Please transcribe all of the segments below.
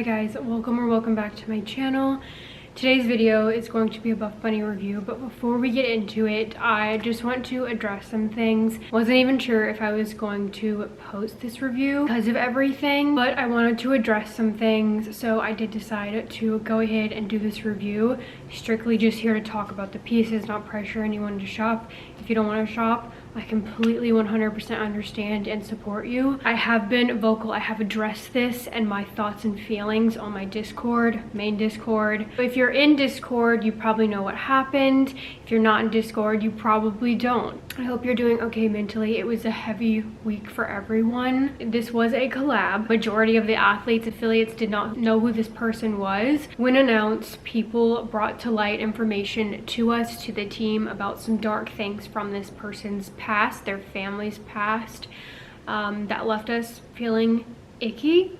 Hi guys, welcome back to my channel. Today's video is going to be a Buffbunny review, but before we get into it, I just want to address some things. Wasn't even sure if I was going to post this review because of everything, but I wanted to address some things, so I did decide to go ahead and do this review. Strictly just here to talk about the pieces, not pressure anyone to shop. If you don't want to shop, I completely 100% understand and support you. I have been vocal. I have addressed this and my thoughts and feelings on my Discord, main Discord. If you're in Discord, you probably know what happened. If you're not in Discord, you probably don't. I hope you're doing okay mentally. It was a heavy week for everyone. This was a collab. Majority of the athletes, affiliates did not know who this person was. When announced, people brought to light information to us, to the team, about some dark things from this person's past, their family's past, that left us feeling icky.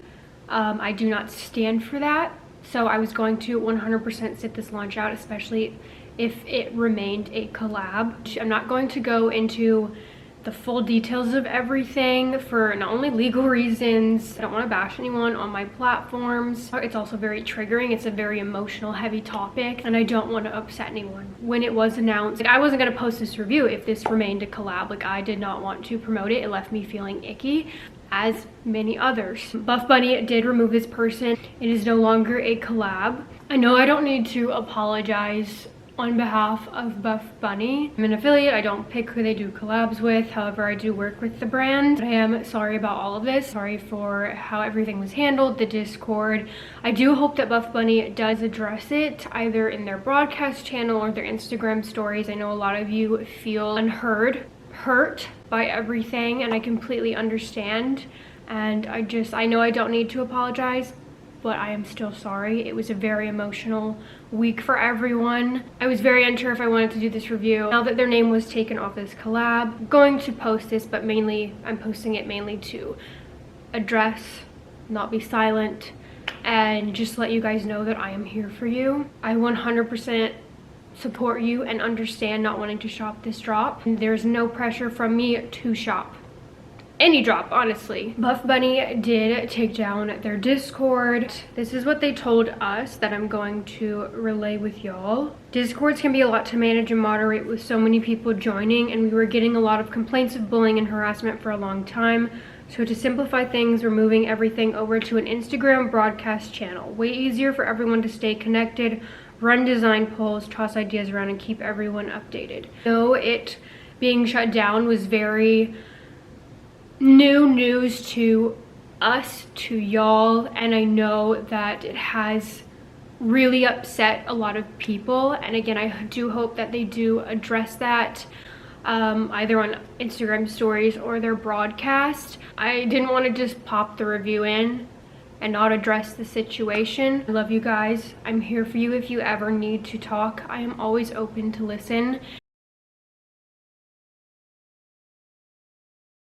I do not stand for that, so I was going to 100% sit this launch out, especially if it remained a collab. I'm not going to go into the full details of everything for not only legal reasons. I don't want to bash anyone on my platforms. It's also very triggering. It's a very emotional, heavy topic, and I don't want to upset anyone. When it was announced, I wasn't going to post this review if this remained a collab. I did not want to promote it. It left me feeling icky, as many others. Buffbunny did remove this person. It is no longer a collab. I know I don't need to apologize on behalf of Buffbunny. I'm an affiliate. I don't pick who they do collabs with. However, I do work with the brand. I am sorry about all of this. Sorry for how everything was handled, the Discord. I do hope that Buffbunny does address it either in their broadcast channel or their Instagram stories. I know a lot of you feel unheard, hurt by everything, and I completely understand. And I know I don't need to apologize, but I am still sorry. It was a very emotional week for everyone. I was very unsure if I wanted to do this review. Now that their name was taken off this collab, I'm going to post this, but mainly I'm posting it mainly to address, not be silent, and just let you guys know that I am here for you. I 100% support you and understand not wanting to shop this drop. There's no pressure from me to shop any drop, honestly. Buffbunny did take down their Discord. This is what they told us that I'm going to relay with y'all. Discords can be a lot to manage and moderate with so many people joining, and we were getting a lot of complaints of bullying and harassment for a long time. So to simplify things, we're moving everything over to an Instagram broadcast channel. Way easier for everyone to stay connected, run design polls, toss ideas around, and keep everyone updated. So it being shut down was very new news to us, to y'all, and I know that it has really upset a lot of people. And again, I do hope that they do address that either on Instagram stories or their broadcast. I didn't want to just pop the review in and not address the situation. I love you guys. I'm here for you if you ever need to talk. I am always open to listen.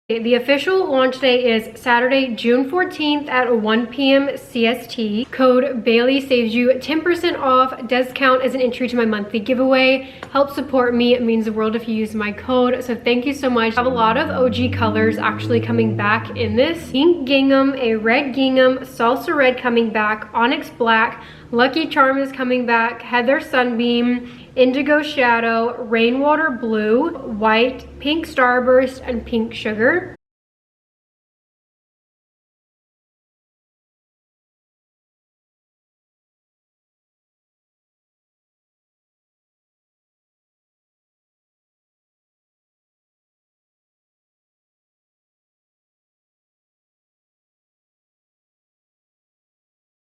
The official launch day is Saturday, June 14th at 1 p.m. CST. Code Bailey saves you 10% off. Does count as an entry to my monthly giveaway. Help support me. It means the world if you use my code. So thank you so much. I have a lot of OG colors actually coming back in this. Pink gingham, a red gingham, salsa red coming back, onyx black, lucky charm is coming back, heather sunbeam, indigo shadow, rainwater blue, white, pink starburst, and pink sugar.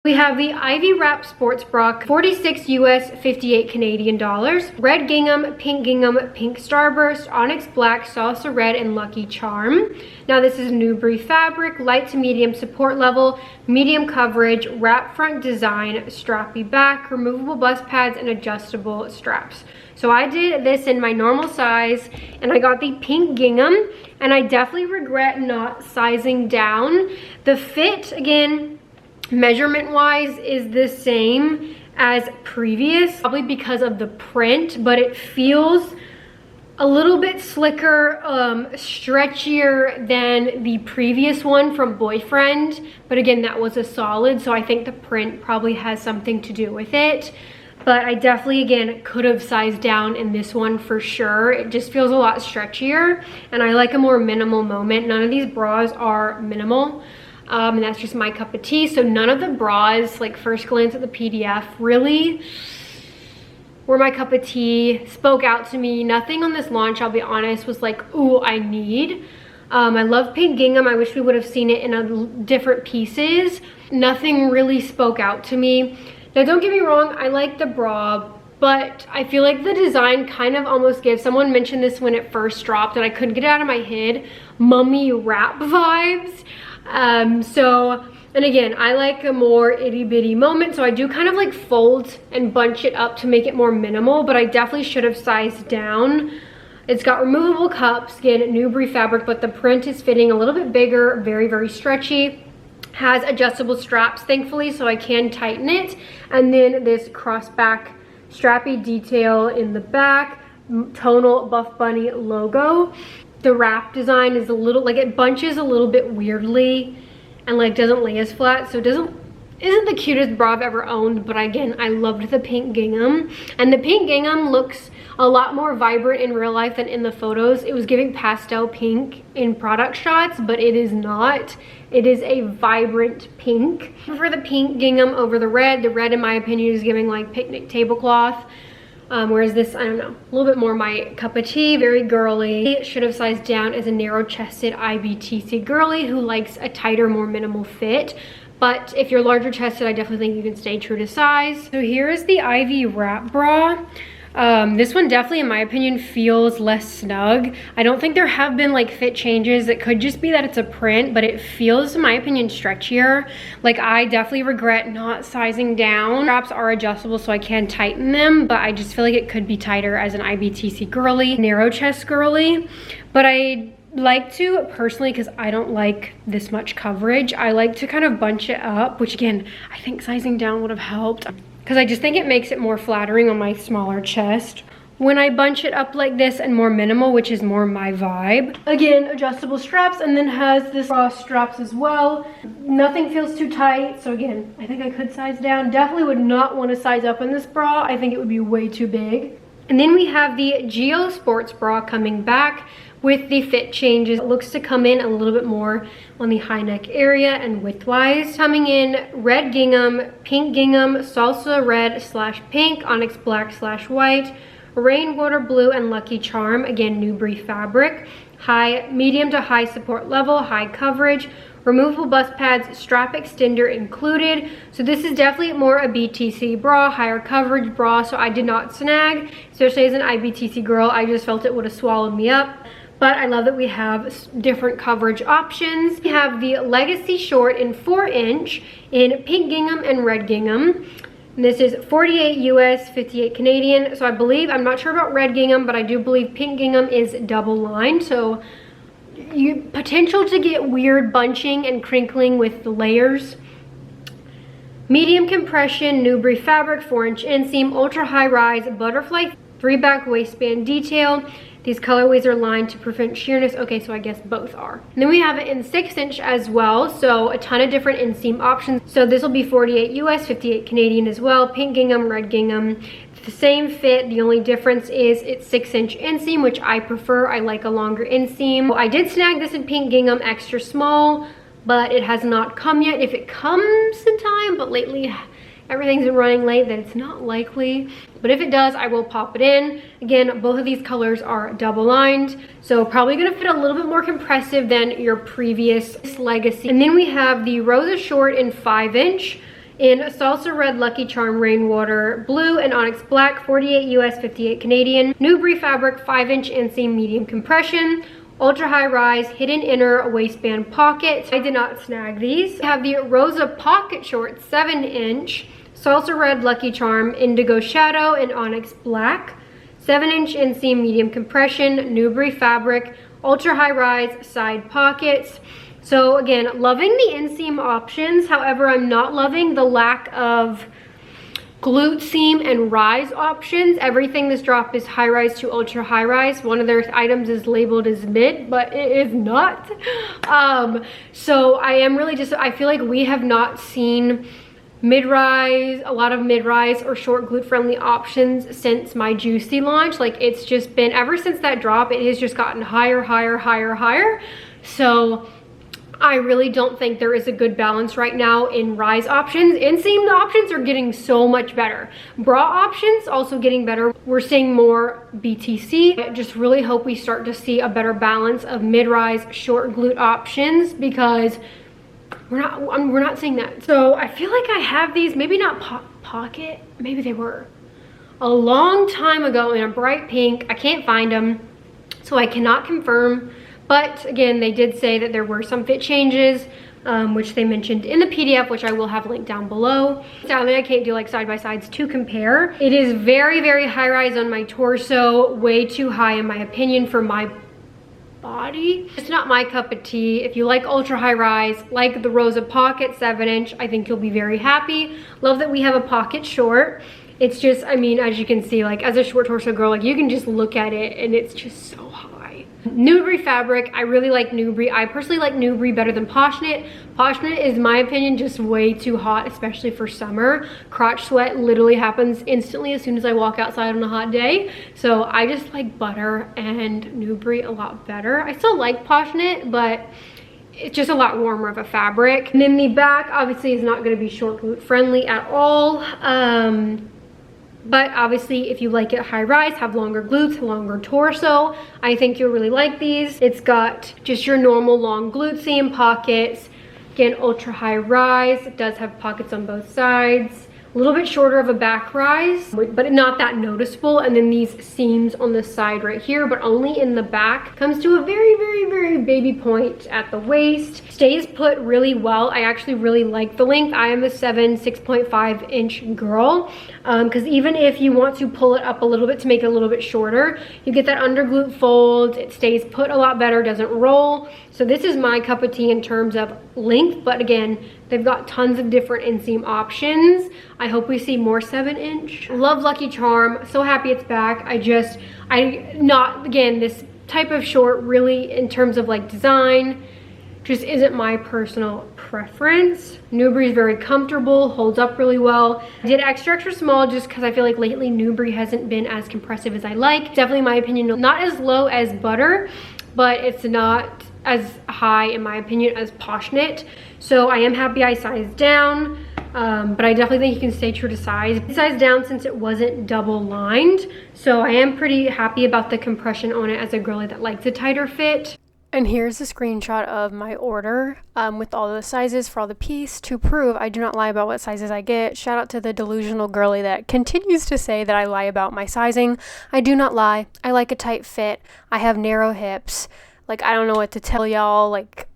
We have the Ivy Wrap Sports Bra, 46 US, 58 Canadian dollars. Red gingham, pink starburst, onyx black, salsa red, and lucky charm. Now this is Newbury fabric, light to medium support level, medium coverage, wrap front design, strappy back, removable bust pads, and adjustable straps. So I did this in my normal size, and I got the pink gingham, and I definitely regret not sizing down. The fit, again, measurement wise is the same as previous, probably because of the print, but it feels a little bit slicker, stretchier than the previous one from Boyfriend, but again, that was a solid, so I think the print probably has something to do with it. But I definitely, again, could have sized down in this one for sure. It just feels a lot stretchier, and I like a more minimal moment. None of these bras are minimal, and that's just my cup of tea. So none of the bras, like first glance at the PDF, really were my cup of tea, spoke out to me. Nothing on this launch, I'll be honest, was like, ooh, I need. I love pink gingham. I wish we would have seen it in different pieces. Nothing really spoke out to me. Now, don't get me wrong, I like the bra, but I feel like the design kind of almost gives, someone mentioned this when it first dropped and I couldn't get it out of my head, mummy wrap vibes. And again, I like a more itty bitty moment, so I do kind of like fold and bunch it up to make it more minimal, but I definitely should have sized down. It's got removable cups, again, Newbury fabric, but the print is fitting a little bit bigger, very, very stretchy. Has adjustable straps, thankfully, so I can tighten it. And then this crossback strappy detail in the back, tonal Buffbunny logo. The wrap design is a little, like it bunches a little bit weirdly and like doesn't lay as flat, so it isn't the cutest bra I've ever owned, but again, I loved the pink gingham. And the pink gingham looks a lot more vibrant in real life than in the photos. It was giving pastel pink in product shots, but it is not. It is a vibrant pink. For the pink gingham over the red in my opinion is giving like picnic tablecloth. Whereas this, I don't know, a little bit more my cup of tea, very girly. Should have sized down as a narrow-chested IBTC girly who likes a tighter, more minimal fit. But if you're larger chested, I definitely think you can stay true to size. So here is the Ivy wrap bra. This one definitely, in my opinion, feels less snug. I don't think there have been like fit changes. It could just be that it's a print, but it feels, in my opinion, stretchier. Like I definitely regret not sizing down. Straps are adjustable, so I can tighten them, but I just feel like it could be tighter as an IBTC girly, narrow chest girly. But I like to, personally, because I don't like this much coverage, I like to kind of bunch it up, which again, I think sizing down would have helped, because I just think it makes it more flattering on my smaller chest when I bunch it up like this and more minimal, which is more my vibe. Again, adjustable straps, and then has this cross straps as well. Nothing feels too tight, so again, I think I could size down. Definitely would not want to size up in this bra. I think it would be way too big. And then we have the Geo Sports bra coming back with the fit changes. It looks to come in a little bit more on the high neck area and width-wise. Coming in red gingham, pink gingham, salsa red / pink, onyx black / white, rainwater blue, and lucky charm. Again, Newbury fabric. High, medium to high support level, high coverage, removable bust pads, strap extender included. So this is definitely more a BTC bra, higher coverage bra, so I did not snag, especially as an IBTC girl. I just felt it would have swallowed me up. But I love that we have different coverage options. We have the Legacy Short in 4" in pink gingham and red gingham. And this is 48 US, 58 Canadian. So I believe, I'm not sure about red gingham, but I do believe pink gingham is double lined. So you potential to get weird bunching and crinkling with the layers. Medium compression, Newbury fabric, 4" inseam, ultra high rise, butterfly 3-back waistband detail. These colorways are lined to prevent sheerness. Okay, so I guess both are. And then we have it in 6" as well, so a ton of different inseam options. So this will be 48 US, 58 Canadian as well. Pink gingham, red gingham. The same fit, the only difference is it's 6" inseam, which I prefer. I like a longer inseam. I did snag this in pink gingham extra small, but it has not come yet. If it comes in time, but lately everything's been running late, then it's not likely. But if it does, I will pop it in. Again, both of these colors are double lined, so probably gonna fit a little bit more compressive than your previous Legacy. And then we have the Rosa Short in 5" in salsa red, lucky charm, rainwater blue, and onyx black, 48 US, 58 Canadian. Newbury fabric, 5" inseam, medium compression. Ultra high rise, hidden inner waistband pocket. I did not snag these. We have the Rosa Pocket Short 7" salsa red, lucky charm, indigo shadow, and onyx black. 7" inseam, medium compression, Newbury fabric, ultra high rise, side pockets. So again, loving the inseam options. However, I'm not loving the lack of glute seam and rise options. Everything this drop is high rise to ultra high rise. One of their items is labeled as mid, but it is not. So I am really just, I feel like we have not seen mid-rise, a lot of mid-rise or short glute friendly options since my Juicy launch. Like, it's just been, ever since that drop, it has just gotten higher, higher, higher, higher. So I really don't think there is a good balance right now in rise options. Inseam options are getting so much better. Bra options also getting better. We're seeing more BTC. I just really hope we start to see a better balance of mid-rise short glute options, because we're not seeing that. So I feel like I have these, maybe not pocket, maybe they were a long time ago in a bright pink. I can't find them, so I cannot confirm. But again, they did say that there were some fit changes, which they mentioned in the PDF, which I will have linked down below. Sadly, I can't do like side-by-sides to compare. It is very, very high rise on my torso, way too high in my opinion for my body. It's not my cup of tea. If you like ultra high rise, like the Rosa Pocket 7-inch, I think you'll be very happy. Love that we have a pocket short. It's just, I mean, as you can see, like as a short torso girl, like you can just look at it and it's just so high. Nubri fabric, I really like Nubri. I personally like Nubri better than Poshnit. Poshnit is, in my opinion, just way too hot, especially for summer. Crotch sweat literally happens instantly as soon as I walk outside on a hot day. So I just like butter and Nubri a lot better. I still like Poshnit, but it's just a lot warmer of a fabric. And then the back obviously is not going to be short glute friendly at all. But obviously, if you like it high rise, have longer glutes, longer torso, I think you'll really like these. It's got just your normal long glute seam pockets. Again, ultra high rise. It does have pockets on both sides. A little bit shorter of a back rise, but not that noticeable. And then these seams on the side right here, but only in the back. Comes to a very, very, very baby point at the waist. Stays put really well. I actually really like the length. I am a 6.5 inch girl. Because even if you want to pull it up a little bit to make it a little bit shorter, you get that under glute fold. It stays put a lot better, doesn't roll. So this is my cup of tea in terms of length, but again, they've got tons of different inseam options. I hope we see more 7-inch. Love Lucky Charm, so happy it's back. Again, this type of short really in terms of like design, just isn't my personal preference. Nubri is very comfortable, holds up really well. I did extra small just because I feel like lately Nubri hasn't been as compressive as I like. Definitely, in my opinion, not as low as butter, but it's not as high in my opinion as Poshnit. So I am happy I sized down, but I definitely think you can stay true to size. I sized down since it wasn't double lined, so I am pretty happy about the compression on it as a girly that likes a tighter fit. And here's a screenshot of my order with all the sizes for all the piece to prove I do not lie about what sizes I get. Shout out to the delusional girly that continues to say that I lie about my sizing. I do not lie. I like a tight fit. I have narrow hips. Like, I don't know what to tell y'all. Like,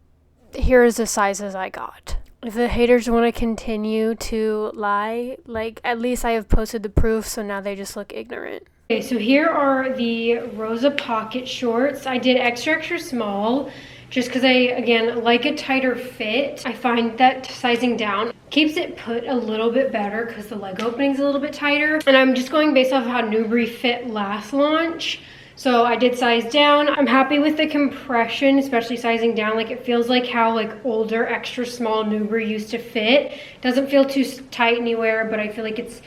here's the sizes I got. If the haters want to continue to lie, like, at least I have posted the proof, so now they just look ignorant. Okay, so here are the Rosa Pocket shorts. I did extra small just because I, again, like a tighter fit. I find that sizing down keeps it put a little bit better because the leg opening's a little bit tighter. And I'm just going based off how Nubri fit last launch. So I did size down. I'm happy with the compression, especially sizing down. Like, it feels like how like older extra small Nubri used to fit. Doesn't feel too tight anywhere, but I feel like it's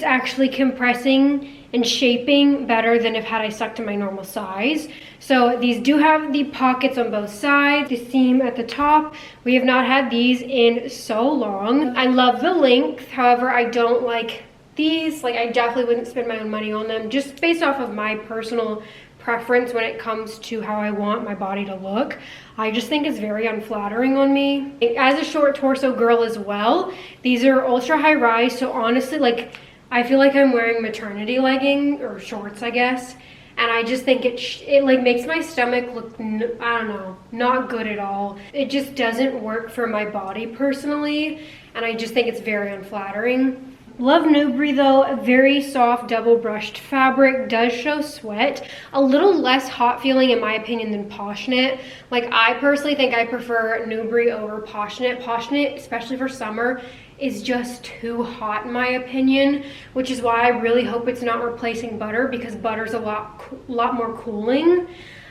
actually compressing and shaping better than if had I stuck to my normal size. So these do have the pockets on both sides, the seam at the top. We have not had these in so long. I love the length, however, I don't like these. Like, I definitely wouldn't spend my own money on them just based off of my personal preference when it comes to how I want my body to look. I just think it's very unflattering on me. As a short torso girl as well, these are ultra high rise, so honestly, like, I feel like I'm wearing maternity leggings or shorts, I guess, and I just think it like makes my stomach look, I don't know, not good at all. It just doesn't work for my body personally, and I just think it's very unflattering. Love Nubri though, a very soft double brushed fabric, does show sweat, a little less hot feeling in my opinion than Poshnit. Like, I personally think I prefer Nubri over Poshnit. Poshnit, especially for summer, is just too hot in my opinion, which is why I really hope it's not replacing butter, because butter's a lot more cooling.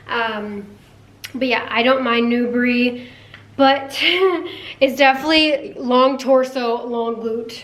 But yeah, I don't mind Newbury, but it's definitely long torso, long glute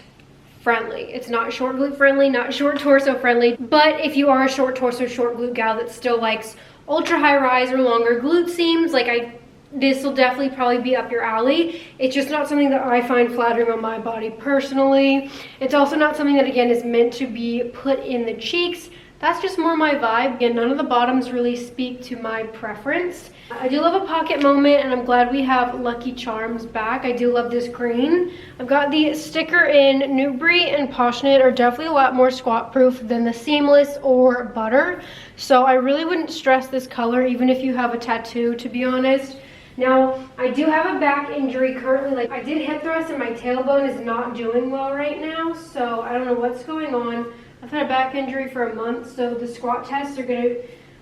friendly. It's not short glute friendly, not short torso friendly, but if you are a short torso, short glute gal that still likes ultra high rise or longer glute seams, like this will definitely probably be up your alley. It's just not something that I find flattering on my body personally. It's also not something that, again, is meant to be put in the cheeks. That's just more my vibe. Again, none of the bottoms really speak to my preference. I do love a pocket moment, and I'm glad we have Lucky Charms back. I do love this green. I've got the sticker in Newbury and Poshnit are definitely a lot more squat proof than the seamless or butter. So I really wouldn't stress this color even if you have a tattoo, to be honest. Now, I do have a back injury currently. Like, I did hip thrust and my tailbone is not doing well right now, so I don't know what's going on. I've had a back injury for a month, so the squat tests are gonna,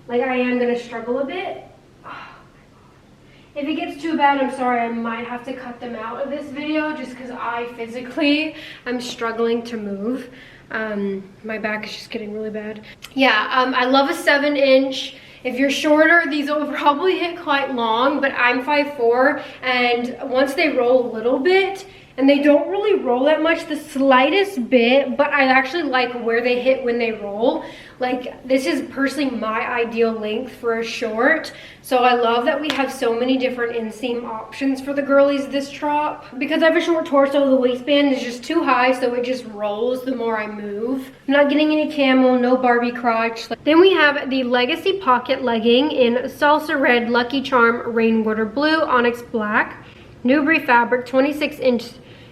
like, I am gonna struggle a bit. Oh my God. If it gets too bad, I'm sorry, I might have to cut them out of this video just because I physically am struggling to move. My back is just getting really bad. Yeah, I love a 7-inch. If you're shorter, these will probably hit quite long, but I'm 5'4", and once they roll a little bit, and they don't really roll that much, the slightest bit, but I actually like where they hit when they roll. Like, this is personally my ideal length for a short, so I love that we have so many different inseam options for the girlies this drop. Because I have a short torso, the waistband is just too high, so it just rolls the more I move. I'm not getting any camel, no Barbie crotch. Then we have the Legacy Pocket Legging in Salsa Red, Lucky Charm, Rainwater Blue, Onyx Black, Newbury fabric, 26-inch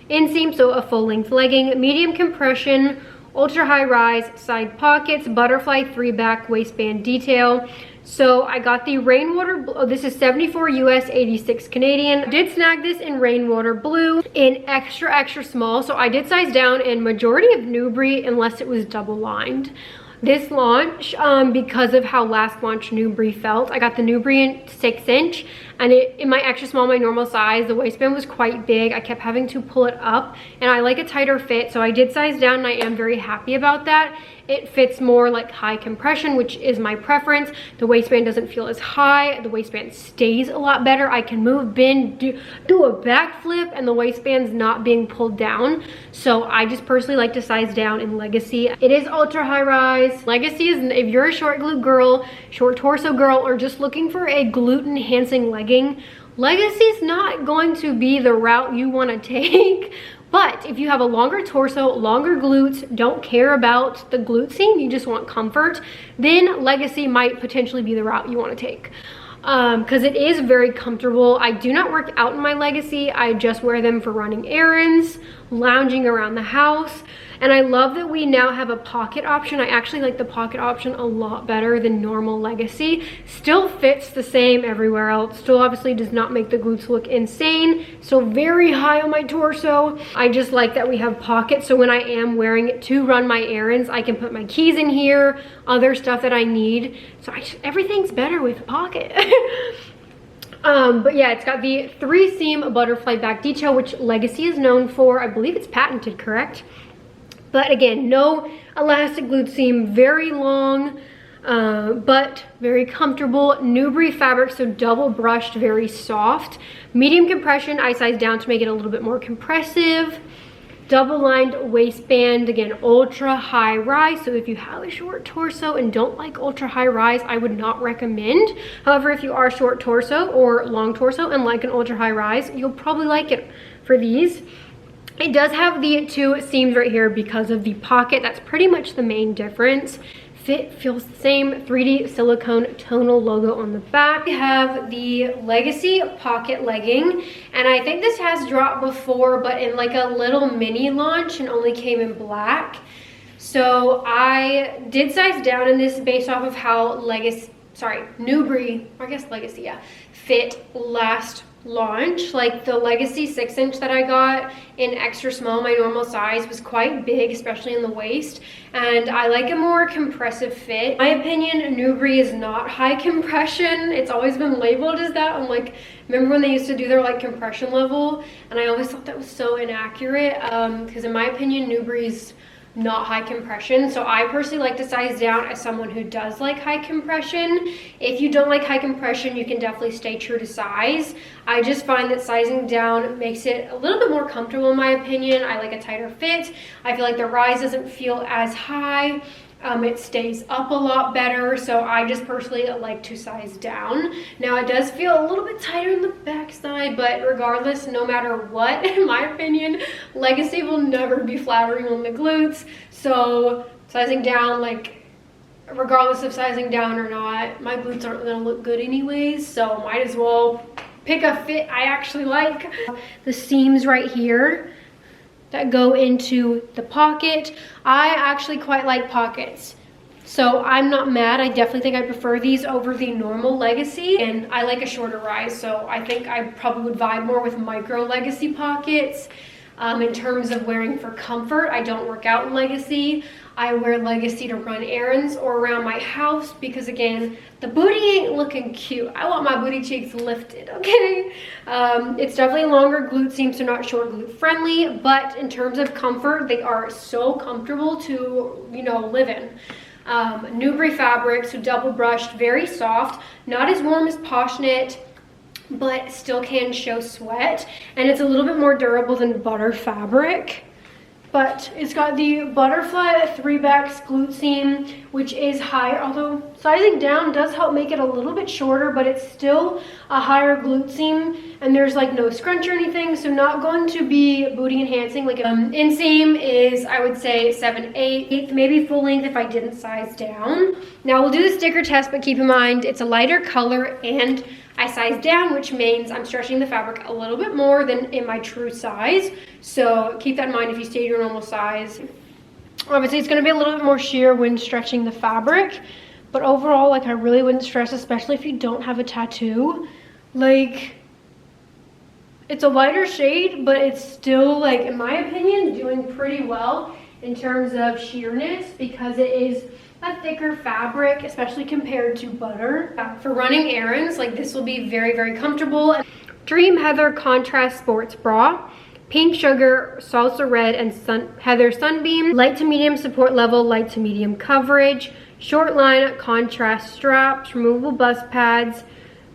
inseam, so a full-length legging, medium compression, ultra high rise, side pockets, butterfly 3-back waistband detail. So I got the Rainwater, oh, this is 74 US, 86 Canadian. I did snag this in Rainwater Blue in extra, extra small. So I did size down in majority of Newbury unless it was double lined. This launch, because of how last launch Newbury felt, I got the Newbury in 6-inch, and in my extra small, my normal size, the waistband was quite big. I kept having to pull it up, and I like a tighter fit, so I did size down, and I am very happy about that. It fits more like high compression, which is my preference. The waistband doesn't feel as high. The waistband stays a lot better. I can move, bend, do a backflip, and the waistband's not being pulled down. So I just personally like to size down in Legacy. It is ultra high rise. Legacy is, if you're a short glute girl, short torso girl, or just looking for a glute enhancing legging, Legacy's not going to be the route you want to take. But if you have a longer torso, longer glutes, don't care about the glute seam, you just want comfort, then Legacy might potentially be the route you want to take. Because it is very comfortable. I do not work out in my Legacy. I just wear them for running errands, lounging around the house. And I love that we now have a pocket option. I actually like the pocket option a lot better than normal Legacy. Still fits the same everywhere else. Still obviously does not make the glutes look insane. Still very high on my torso. I just like that we have pockets, so when I am wearing it to run my errands, I can put my keys in here, other stuff that I need. So everything's better with a pocket. But yeah, it's got the 3-seam butterfly back detail, which Legacy is known for. I believe it's patented, correct? But again, no elastic glute seam, very long, but very comfortable. Newbury fabric, so double brushed, very soft. Medium compression, I sized down to make it a little bit more compressive. Double lined waistband, again, ultra high rise. So if you have a short torso and don't like ultra high rise, I would not recommend. However, if you are short torso or long torso and like an ultra high rise, you'll probably like it for these. It does have the 2 seams right here because of the pocket. That's pretty much the main difference. Fit feels the same. 3D silicone tonal logo on the back. We have the Legacy Pocket Legging, and I think this has dropped before, but in like a little mini launch and only came in black. So I did size down in this based off of how Newbury, or I guess Legacy, yeah, fit last launch. Like the Legacy 6-inch that I got in extra small, my normal size, was quite big, especially in the waist, and I like a more compressive fit. In my opinion, Nubri is not high compression. It's always been labeled as that. I'm like, remember when they used to do their like compression level, and I always thought that was so inaccurate, because in my opinion, Nubri's not high compression. So I personally like to size down as someone who does like high compression. If you don't like high compression, you can definitely stay true to size. I just find that sizing down makes it a little bit more comfortable in my opinion. I like a tighter fit. I feel like the rise doesn't feel as high. It stays up a lot better, so I just personally like to size down. Now it does feel a little bit tighter in the backside, but regardless, no matter what, in my opinion, Legacy will never be flattering on the glutes. So sizing down, like regardless of sizing down or not, my glutes aren't gonna look good anyways, so might as well pick a fit I actually like. The seams right here that go into the pocket, I actually quite like pockets, so I'm not mad. I definitely think I prefer these over the normal Legacy, and I like a shorter rise, so I think I probably would vibe more with micro Legacy pockets. In terms of wearing for comfort, I don't work out in Legacy. I wear Legacy to run errands or around my house because, again, the booty ain't looking cute. I want my booty cheeks lifted, okay? It's definitely longer glute seam, so not short glute friendly, but in terms of comfort, they are so comfortable to, you know, live in. Nubri fabric, so double brushed, very soft, not as warm as Posh Knit, but still can show sweat, and it's a little bit more durable than butter fabric. But it's got the butterfly 3-backs glute seam, which is higher, although sizing down does help make it a little bit shorter, but it's still a higher glute seam, and there's like no scrunch or anything, so not going to be booty enhancing. Like inseam is, I would say, 7/8, maybe full length if I didn't size down. Now we'll do the sticker test, but keep in mind it's a lighter color and I size down, which means I'm stretching the fabric a little bit more than in my true size. So keep that in mind if you stay to your normal size. Obviously, it's gonna be a little bit more sheer when stretching the fabric, but overall, like, I really wouldn't stress, especially if you don't have a tattoo. Like, it's a lighter shade, but it's still, like, in my opinion, doing pretty well in terms of sheerness because it is a thicker fabric, especially compared to butter. For running errands, like, this will be very, very comfortable. Dream Heather Contrast Sports Bra. Pink Sugar, Salsa Red, and Heather Sunbeam. Light to medium support level, light to medium coverage. Short line contrast straps, removable bust pads.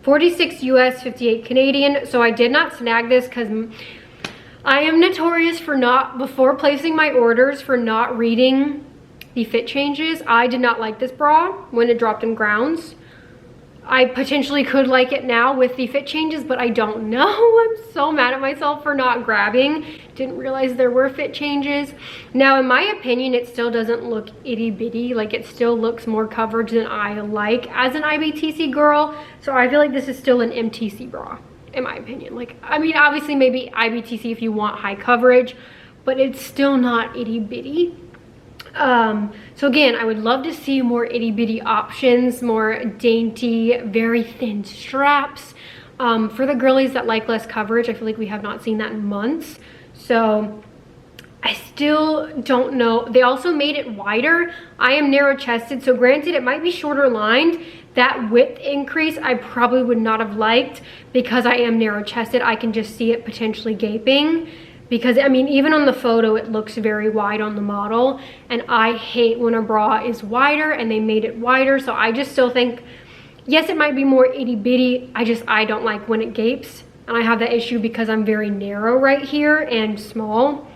46 US, 58 Canadian. So I did not snag this because I am notorious for not, before placing my orders, for not reading the fit changes. I did not like this bra when it dropped in grounds. I potentially could like it now with the fit changes, but I don't know. I'm so mad at myself for not grabbing. Didn't realize there were fit changes. Now, in my opinion, it still doesn't look itty bitty. Like, it still looks more coverage than I like as an IBTC girl. So I feel like this is still an MTC bra, in my opinion. Like, I mean, obviously maybe IBTC if you want high coverage, but it's still not itty bitty. So again, I would love to see more itty bitty options, more dainty, very thin straps. For the girlies that like less coverage, I feel like we have not seen that in months. So I still don't know. They also made it wider. I am narrow chested, so granted it might be shorter lined. That width increase I probably would not have liked because I am narrow chested. I can just see it potentially gaping. Because, I mean, even on the photo, it looks very wide on the model. And I hate when a bra is wider, and they made it wider. So I just still think, yes, it might be more itty bitty. I don't like when it gapes. And I have that issue because I'm very narrow right here and small.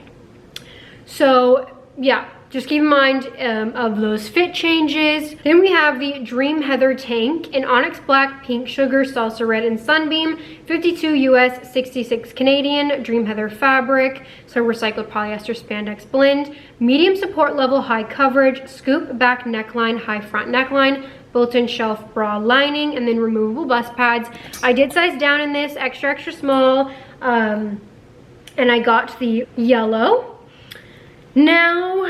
So, yeah, just keep in mind of those fit changes. Then we have the Dream Heather Tank in Onyx Black, Pink Sugar, Salsa Red, and Sunbeam. 52 US, 66 Canadian. Dream Heather fabric. So recycled polyester spandex blend. Medium support level, high coverage. Scoop back neckline, high front neckline. Built-in shelf bra lining. And then removable bust pads. I did size down in this, extra, extra small. And I got the yellow. Now,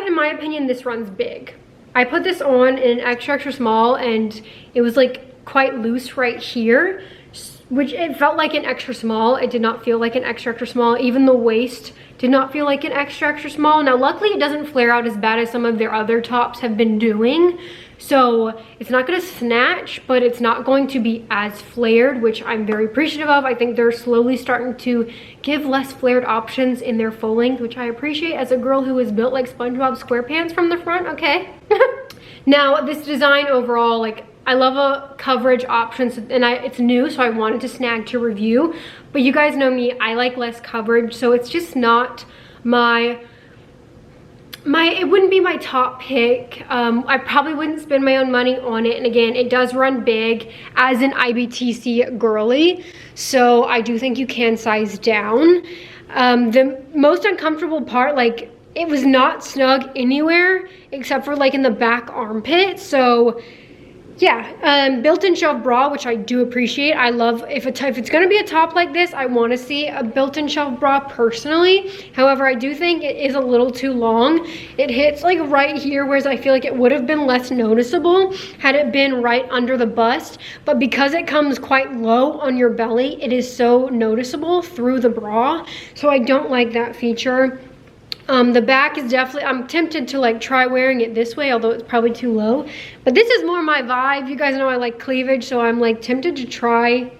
in my opinion, this runs big. I put this on in extra, extra small, and it was like quite loose right here. which it felt like an extra small. It did not feel like an extra small. Even the waist did not feel like an extra small. Now luckily it doesn't flare out as bad as some of their other tops have been doing, so it's not going to snatch, but it's not going to be as flared, which I'm very appreciative of. I think they're slowly starting to give less flared options in their full length, which I appreciate as a girl who is built like SpongeBob SquarePants from the front. Okay. Now this design overall, like, I love a coverage option, and it's new, so I wanted to snag to review. But you guys know me, I like less coverage, so it's just not it wouldn't be my top pick. I probably wouldn't spend my own money on it. And again, it does run big as an IBTC girly, so I do think you can size down. The most uncomfortable part, like, it was not snug anywhere except for like in the back armpit. So yeah, built-in shelf bra, which I do appreciate. I love, if it's gonna be a top like this, I want to see a built-in shelf bra personally. However, I do think it is a little too long. It hits like right here, whereas I feel like it would have been less noticeable had it been right under the bust. But because it comes quite low on your belly, it is so noticeable through the bra. So I don't like that feature. The back is definitely, I'm tempted to like try wearing it this way, although it's probably too low. But this is more my vibe. You guys know I like cleavage, so I'm like tempted to try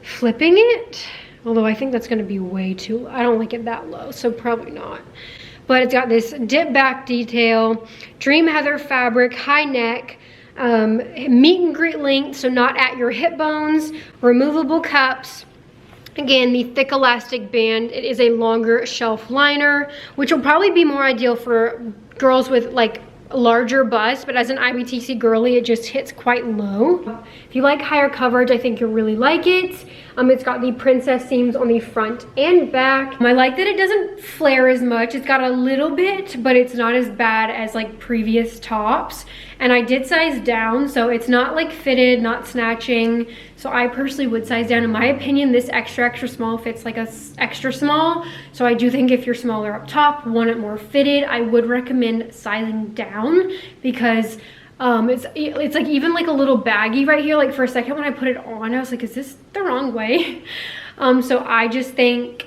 flipping it. Although I think that's gonna be way too low. I don't like it that low, so probably not. But it's got this dip back detail, dream heather fabric, high neck, meet and greet length, so not at your hip bones, removable cups. Again, the thick elastic band. It is a longer shelf liner, which will probably be more ideal for girls with like a larger bust, but as an IBTC girly, it just hits quite low. If you like higher coverage, I think you'll really like it. It's got the princess seams on the front and back. I like that it doesn't flare as much. It's got a little bit, but it's not as bad as like previous tops. And I did size down, so it's not like fitted, not snatching. So I personally would size down. In my opinion, this extra small fits like a extra small. So I do think if you're smaller up top, want it more fitted, I would recommend sizing down, because it's like even like a little baggy right here. Like for a second when I put it on, I was like, is this the wrong way? So I just think,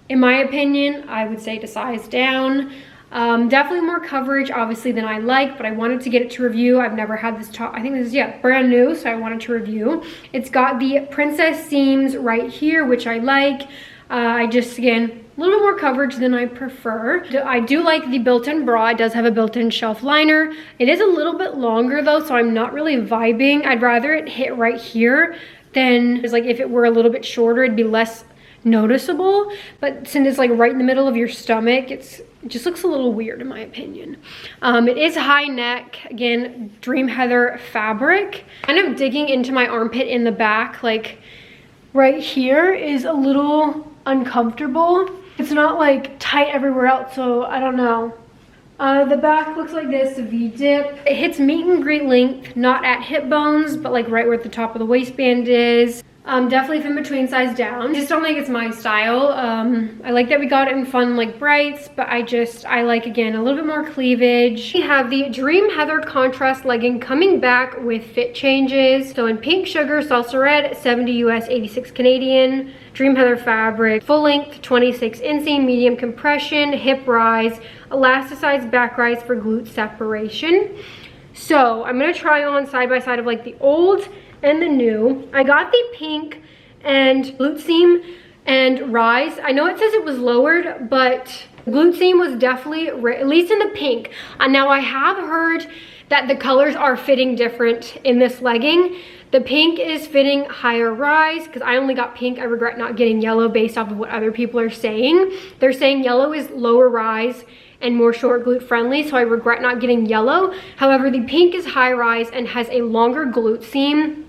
in my opinion, I would say to size down. Definitely more coverage obviously than I like, but I wanted to get it to review. I've never had this top. I think this is, yeah, brand new, so I wanted to review. It's got the princess seams right here, which I like. I just, again, a little bit more coverage than I prefer. I do like the built-in bra. It does have a built-in shelf liner. It is a little bit longer though, so I'm not really vibing. I'd rather it hit right here than, like, if it were a little bit shorter, it'd be less noticeable. But since it's like right in the middle of your stomach, it just looks a little weird in my opinion. It is high neck, again, dream heather fabric. Kind of digging into my armpit in the back, like right here is a little uncomfortable. It's not like tight everywhere else, so I don't know. The back looks like this, a V-dip. It hits meet and greet length, not at hip bones, but like right where the top of the waistband is. Definitely from between size down. Just don't think it's my style. I like that we got it in fun like brights, but I like, again, a little bit more cleavage. We have the Dream Heather contrast legging coming back with fit changes. So in pink sugar, salsa red, 70 US, 86 Canadian. Dream Heather fabric, full length, 26 inseam, medium compression, hip rise, elasticized back rise for glute separation. So I'm gonna try on side by side of like the old and the new. I got the pink and glute seam and rise. I know it says it was lowered, but glute seam was definitely, at least in the pink. Now I have heard that the colors are fitting different in this legging. The pink is fitting higher rise, because I only got pink. I regret not getting yellow based off of what other people are saying. They're saying yellow is lower rise and more short glute friendly, so I regret not getting yellow. However, the pink is high rise and has a longer glute seam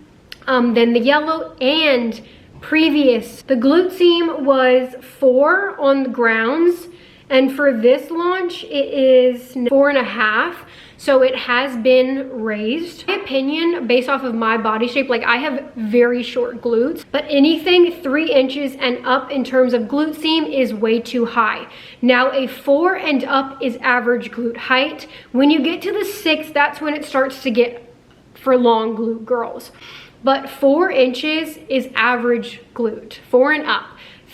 than the yellow and previous. The glute seam was 4 on the grounds, and for this launch it is 4.5. So it has been raised. In my opinion, based off of my body shape, like I have very short glutes, but anything 3 inches and up in terms of glute seam is way too high. Now a 4 and up is average glute height. When you get to the 6, that's when it starts to get for long glute girls. but 4 inches is average glute, 4 and up.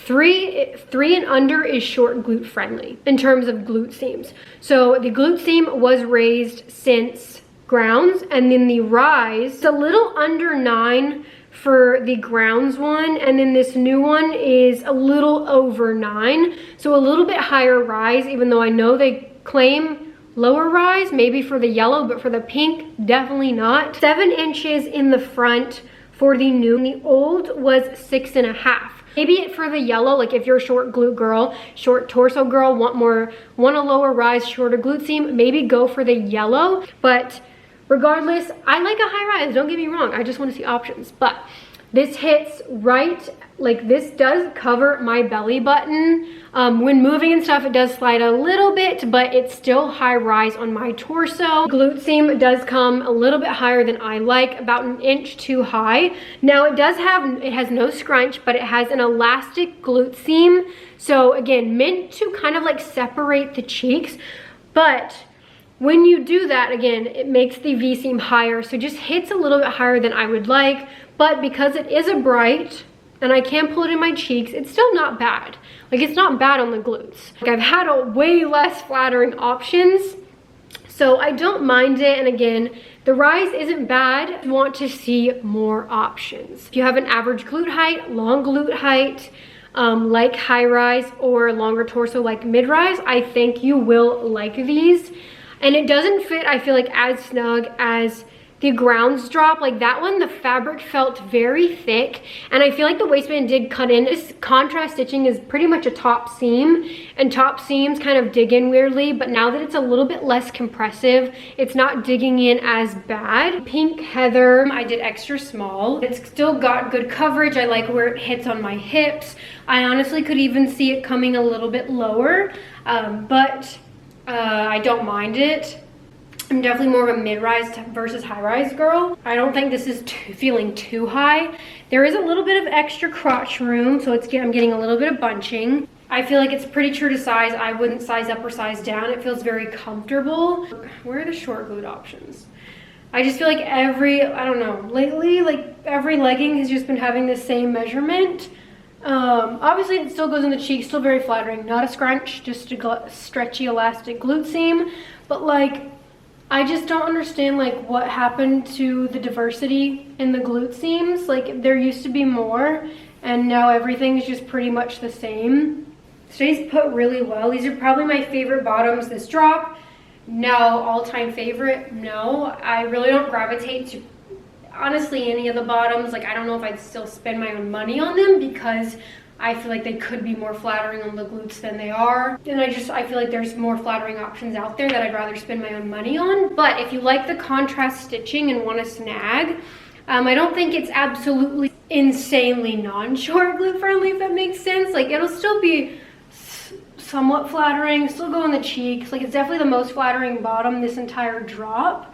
3 and under is short glute friendly in terms of glute seams. So the glute seam was raised since grounds, and then the rise, it's a little under 9 for the grounds one, and then this new one is a little over 9, so a little bit higher rise, even though I know they claim lower rise, maybe for the yellow, but for the pink, definitely not. 7 inches in the front for the new, and the old was 6.5. Maybe for the yellow, like if you're a short glute girl, short torso girl, want a lower rise, shorter glute seam, maybe go for the yellow. But regardless, I like a high rise, don't get me wrong, I just want to see options. But this hits right, like this does cover my belly button. When moving and stuff, it does slide a little bit, but it's still high rise on my torso. Glute seam does come a little bit higher than I like, about 1 inch too high. Now it has no scrunch, but it has an elastic glute seam. So again, meant to kind of like separate the cheeks, but when you do that, again, it makes the V seam higher, so it just hits a little bit higher than I would like. But because it is a bright and I can pull it in my cheeks, it's still not bad. Like, it's not bad on the glutes. Like, I've had a way less flattering options, so I don't mind it. And again, the rise isn't bad. I want to see more options. If you have an average glute height, long glute height, like high rise, or longer torso like mid rise, I think you will like these. And it doesn't fit, I feel like, as snug as the grounds drop. Like that one, the fabric felt very thick, and I feel like the waistband did cut in. This contrast stitching is pretty much a top seam, and top seams kind of dig in weirdly, but now that it's a little bit less compressive, it's not digging in as bad. Pink Heather, I did extra small. It's still got good coverage. I like where it hits on my hips. I honestly could even see it coming a little bit lower, but I don't mind it. I'm definitely more of a mid-rise versus high-rise girl. I don't think this is feeling too high. There is a little bit of extra crotch room, so I'm getting a little bit of bunching. I feel like it's pretty true to size. I wouldn't size up or size down. It feels very comfortable. Where are the short glute options? I just feel like I don't know, lately, like every legging has just been having the same measurement. Obviously it still goes in the cheek, still very flattering. Not a scrunch, just a stretchy elastic glute seam. But like, I just don't understand like what happened to the diversity in the glute seams. Like there used to be more, and now everything's just pretty much the same. Stays put really well. These are probably my favorite bottoms this drop. No, all-time favorite, no. I really don't gravitate to honestly any of the bottoms. Like I don't know if I'd still spend my own money on them, because I feel like they could be more flattering on the glutes than they are. And I feel like there's more flattering options out there that I'd rather spend my own money on. But if you like the contrast stitching and want to snag, I don't think it's absolutely insanely non-short glute friendly, if that makes sense. Like it'll still be somewhat flattering, still go in the cheeks. Like it's definitely the most flattering bottom this entire drop.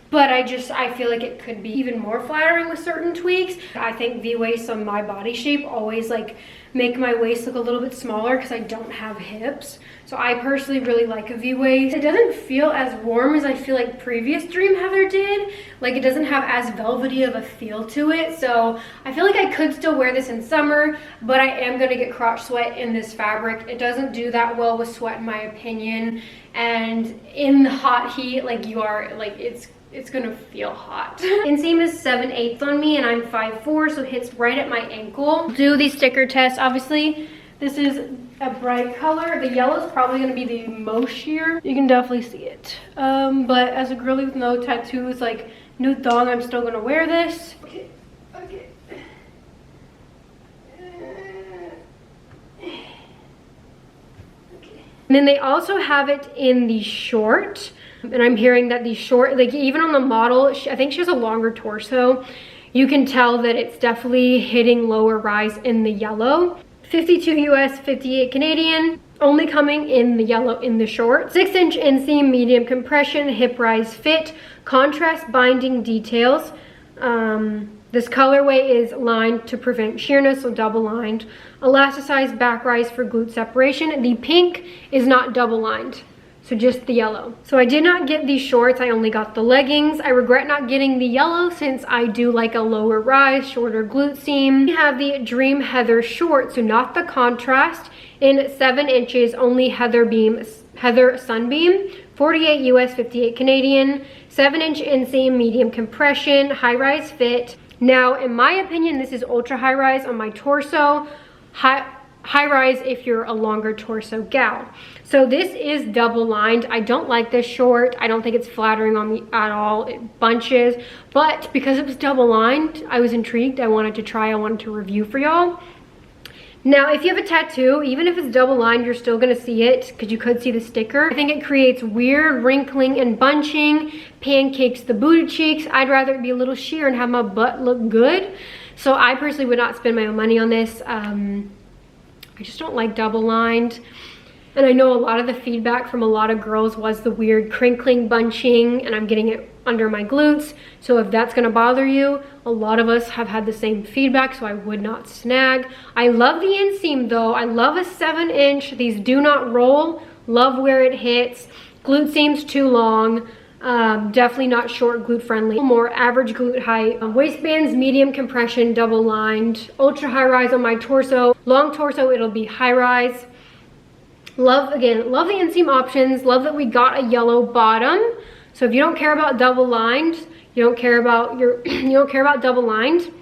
But I feel like it could be even more flattering with certain tweaks. I think V-waists on my body shape always like make my waist look a little bit smaller because I don't have hips. So I personally really like a V-waist. It doesn't feel as warm as I feel like previous Dream Heather did. Like it doesn't have as velvety of a feel to it. So I feel like I could still wear this in summer, but I am gonna get crotch sweat in this fabric. It doesn't do that well with sweat in my opinion. And in the hot heat, like it's gonna feel hot. Inseam is 7/8 on me, and I'm 5'4", so it hits right at my ankle. Do the sticker test. Obviously, this is a bright color. The yellow is probably gonna be the most sheer. You can definitely see it. But as a girly with no tattoos, like no thong, I'm still gonna wear this. Okay. And then they also have it in the short. And I'm hearing that the short, like even on the model, I think she has a longer torso. You can tell that it's definitely hitting lower rise in the yellow. 52 US, 58 Canadian. Only coming in the yellow in the short. 6-inch inseam, medium compression, hip rise fit, contrast binding details. This colorway is lined to prevent sheerness, so double lined. Elasticized back rise for glute separation. The pink is not double lined. So just the yellow. So I did not get these shorts, I only got the leggings. I regret not getting the yellow since I do like a lower rise, shorter glute seam. We have the Dream Heather shorts, so not the contrast, in 7 inches, only Heather Sunbeam, 48 US, 58 Canadian, 7-inch inseam, medium compression, high-rise fit. Now, in my opinion, this is ultra high-rise on my torso. High-rise if you're a longer torso gal. So this is double lined. I don't like this short. I don't think it's flattering on me at all. It bunches, but because it was double lined, I was intrigued. I wanted to try, I wanted to review for y'all. Now, if you have a tattoo, even if it's double lined, you're still gonna see it because you could see the sticker. I think it creates weird wrinkling and bunching, pancakes the booty cheeks. I'd rather it be a little sheer and have my butt look good. So I personally would not spend my own money on this. I just don't like double lined. And I know a lot of the feedback from a lot of girls was the weird crinkling, bunching, and I'm getting it under my glutes. So if that's gonna bother you, a lot of us have had the same feedback, so I would not snag. I love the inseam though. I love a 7-inch. These do not roll. Love where it hits. Glute seam's too long. Definitely not short glute friendly. More average glute height. Waistbands, medium compression, double lined. Ultra high rise on my torso. Long torso, it'll be high rise. Love, again, love the inseam options. Love that we got a yellow bottom. So if you don't care about double lined, you don't care about double lined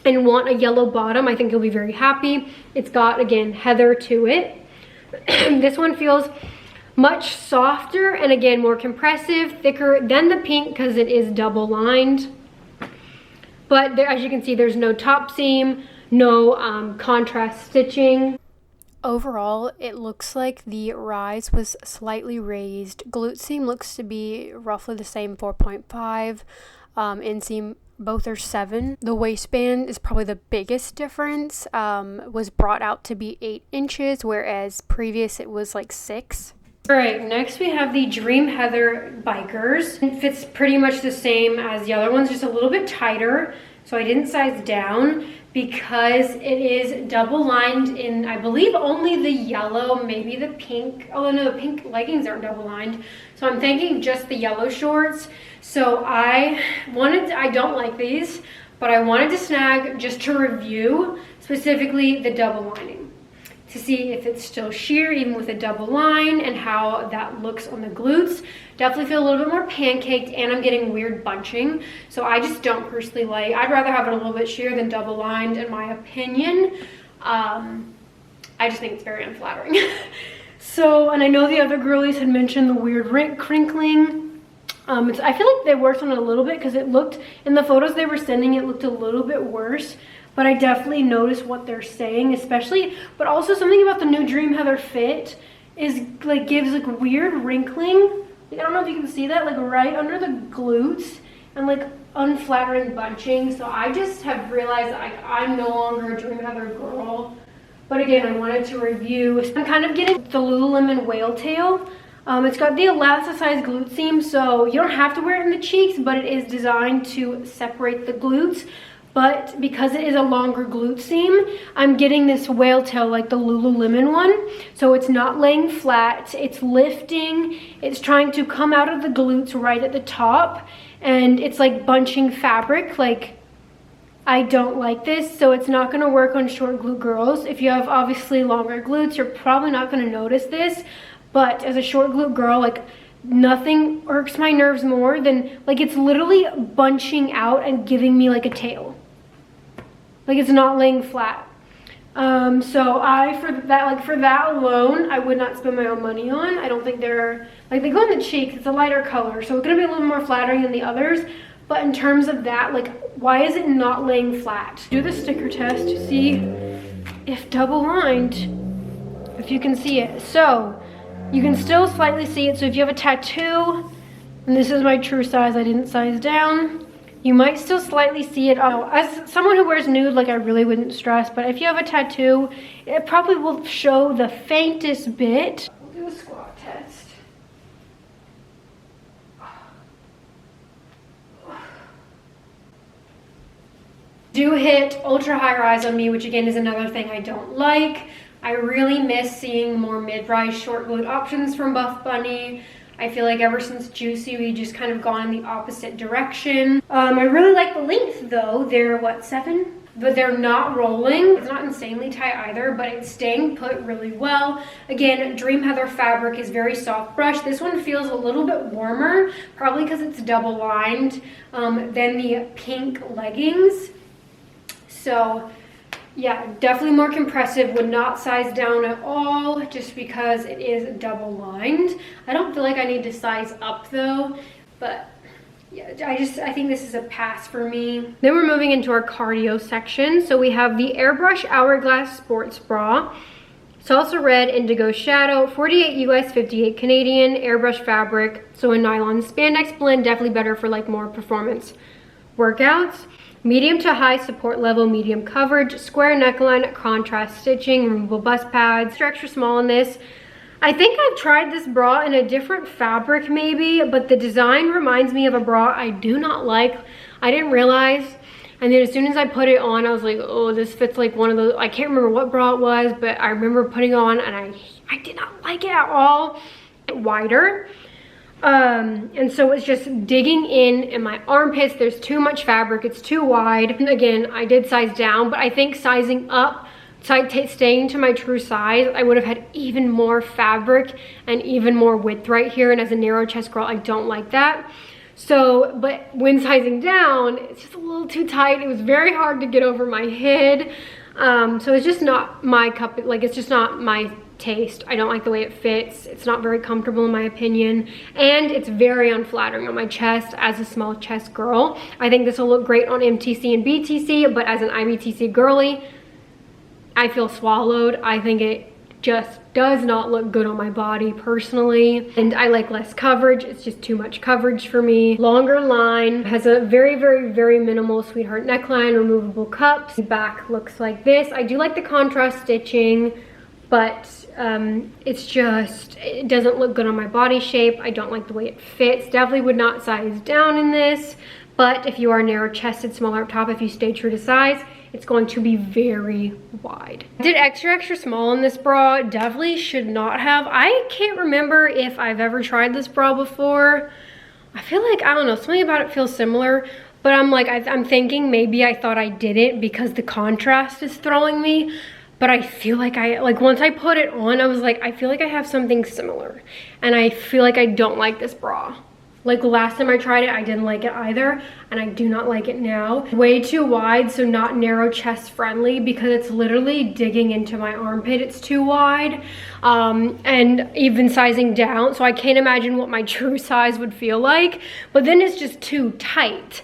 and want a yellow bottom, I think you'll be very happy. It's got, again, heather to it. This one feels much softer and again more compressive, thicker than the pink because it is double lined. But there, as you can see, there's no top seam, no contrast stitching. Overall, it looks like the rise was slightly raised. Glute seam looks to be roughly the same, 4.5. Inseam, both are 7. The waistband is probably the biggest difference. Was brought out to be 8 inches, whereas previous it was like 6. All right, next we have the Dream Heather bikers. It fits pretty much the same as the other ones, just a little bit tighter. So I didn't size down because it is double lined in, I believe, only the yellow, maybe the pink. Oh no, the pink leggings aren't double lined. So I'm thinking just the yellow shorts. So I don't like these, but I wanted to snag just to review specifically the double lining, to see if it's still sheer even with a double line and how that looks on the glutes. Definitely feel a little bit more pancaked and I'm getting weird bunching. So I just don't personally like, I'd rather have it a little bit sheer than double lined in my opinion. I just think it's very unflattering. So, and I know the other girlies had mentioned the weird crinkling. I feel like they worked on it a little bit because it looked, in the photos they were sending, it looked a little bit worse. But I definitely noticed what they're saying, especially, but also something about the new Dream Heather fit is like gives like weird wrinkling. Like, I don't know if you can see that, like right under the glutes and like unflattering bunching. So I just have realized that I'm no longer a Dream Heather girl. But again, I wanted to review. I'm kind of getting the Lululemon whale tail. It's got the elasticized glute seam, so you don't have to wear it in the cheeks, but it is designed to separate the glutes. But because it is a longer glute seam, I'm getting this whale tail like the Lululemon one. So it's not laying flat, it's lifting, it's trying to come out of the glutes right at the top, and it's like bunching fabric. Like, I don't like this, so it's not gonna work on short glute girls. If you have obviously longer glutes, you're probably not gonna notice this, but as a short glute girl, like, nothing irks my nerves more than, like, it's literally bunching out and giving me like a tail. Like, it's not laying flat. So for that alone, I would not spend my own money on. I don't think they're, like, they go in the cheeks, it's a lighter color, so it's gonna be a little more flattering than the others. But in terms of that, like, why is it not laying flat? Do the sticker test to see if double lined, if you can see it. So you can still slightly see it. So if you have a tattoo, and this is my true size, I didn't size down, you might still slightly see it. Oh, as someone who wears nude, like, I really wouldn't stress, but if you have a tattoo, it probably will show the faintest bit. We'll do a squat test. Do hit ultra high rise on me, which again is another thing I don't like. I really miss seeing more mid-rise short glued options from Buffbunny. I feel like ever since Juicy, we just kind of gone in the opposite direction. I really like the length though. They're what, 7? But they're not rolling. It's not insanely tight either, but it's staying put really well. Again, Dream Heather fabric is very soft brush. This one feels a little bit warmer, probably because it's double lined, than the pink leggings. So yeah, definitely more compressive, would not size down at all just because it is double lined. I don't feel like I need to size up though, but yeah, I think this is a pass for me. Then we're moving into our cardio section. So we have the Airbrush Hourglass Sports Bra, Salsa Red Indigo Shadow, 48 US, 58 Canadian, airbrush fabric, so a nylon spandex blend, definitely better for like more performance workouts. Medium to high support level, medium coverage, square neckline, contrast stitching, removable bust pads, extra small in this. I think I've tried this bra in a different fabric maybe, but the design reminds me of a bra I do not like. I didn't realize, and then as soon as I put it on, I was like, oh, this fits like one of those, I can't remember what bra it was, but I remember putting it on and I did not like it at all. Wider. And so it's just digging in my armpits. There's too much fabric, it's too wide. And again, I did size down, but I think sizing up, staying to my true size, I would have had even more fabric and even more width right here. And as a narrow chest girl, I don't like that. So, but when sizing down, it's just a little too tight. It was very hard to get over my head. So it's just not my cup, like it's just not my taste. I don't like the way it fits. It's not very comfortable in my opinion, and it's very unflattering on my chest as a small chest girl. I think this will look great on MTC and BTC, but as an IBTC girly, I feel swallowed. I think it just does not look good on my body personally, and I like less coverage. It's just too much coverage for me. Longer line, has a very, very, very minimal sweetheart neckline, removable cups. The back looks like this. I do like the contrast stitching, but it's just, it doesn't look good on my body shape. I don't like the way it fits. Definitely would not size down in this, but if you are narrow chested, smaller up top, if you stay true to size, it's going to be very wide. I did extra small in this bra. Definitely should not have. I can't remember if I've ever tried this bra before. I feel like, I don't know, something about it feels similar, but I'm like, I'm thinking maybe I thought I did it because the contrast is throwing me. But I feel like once I put it on, I was like, I feel like I have something similar. And I feel like I don't like this bra. Like the last time I tried it, I didn't like it either. And I do not like it now. Way too wide, so not narrow chest friendly because it's literally digging into my armpit. It's too wide. And even sizing down, so I can't imagine what my true size would feel like. But then it's just too tight.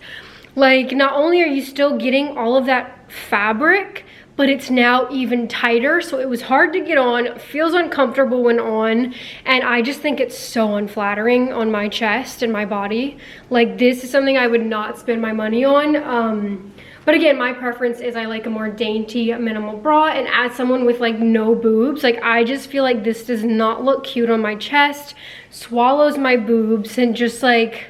Like not only are you still getting all of that fabric, but it's now even tighter, so it was hard to get on, feels uncomfortable when on, and I just think it's so unflattering on my chest and my body. Like this is something I would not spend my money on. But again, my preference is I like a more dainty, minimal bra, and as someone with like no boobs, like I just feel like this does not look cute on my chest, swallows my boobs, and just like,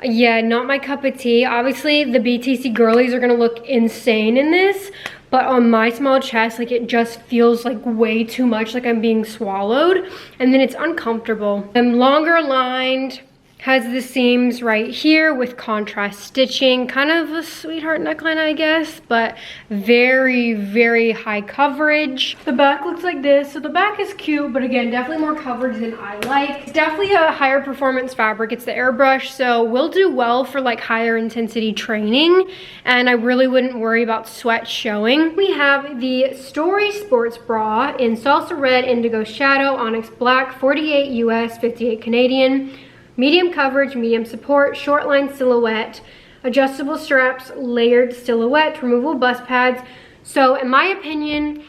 yeah, not my cup of tea. Obviously, the BTC girlies are gonna look insane in this, but on my small chest, like it just feels like way too much, like I'm being swallowed, and then it's uncomfortable. Longer lined, has the seams right here with contrast stitching, kind of a sweetheart neckline, I guess, but very, very high coverage. The back looks like this. So the back is cute, but again, definitely more coverage than I like. It's definitely a higher performance fabric. It's the Airbrush, so will do well for like higher intensity training, and I really wouldn't worry about sweat showing. We have the Story Sports Bra in Salsa Red, Indigo Shadow, Onyx Black, 48 US, 58 Canadian. Medium coverage, medium support, short line silhouette, adjustable straps, layered silhouette, removable bust pads. So in my opinion,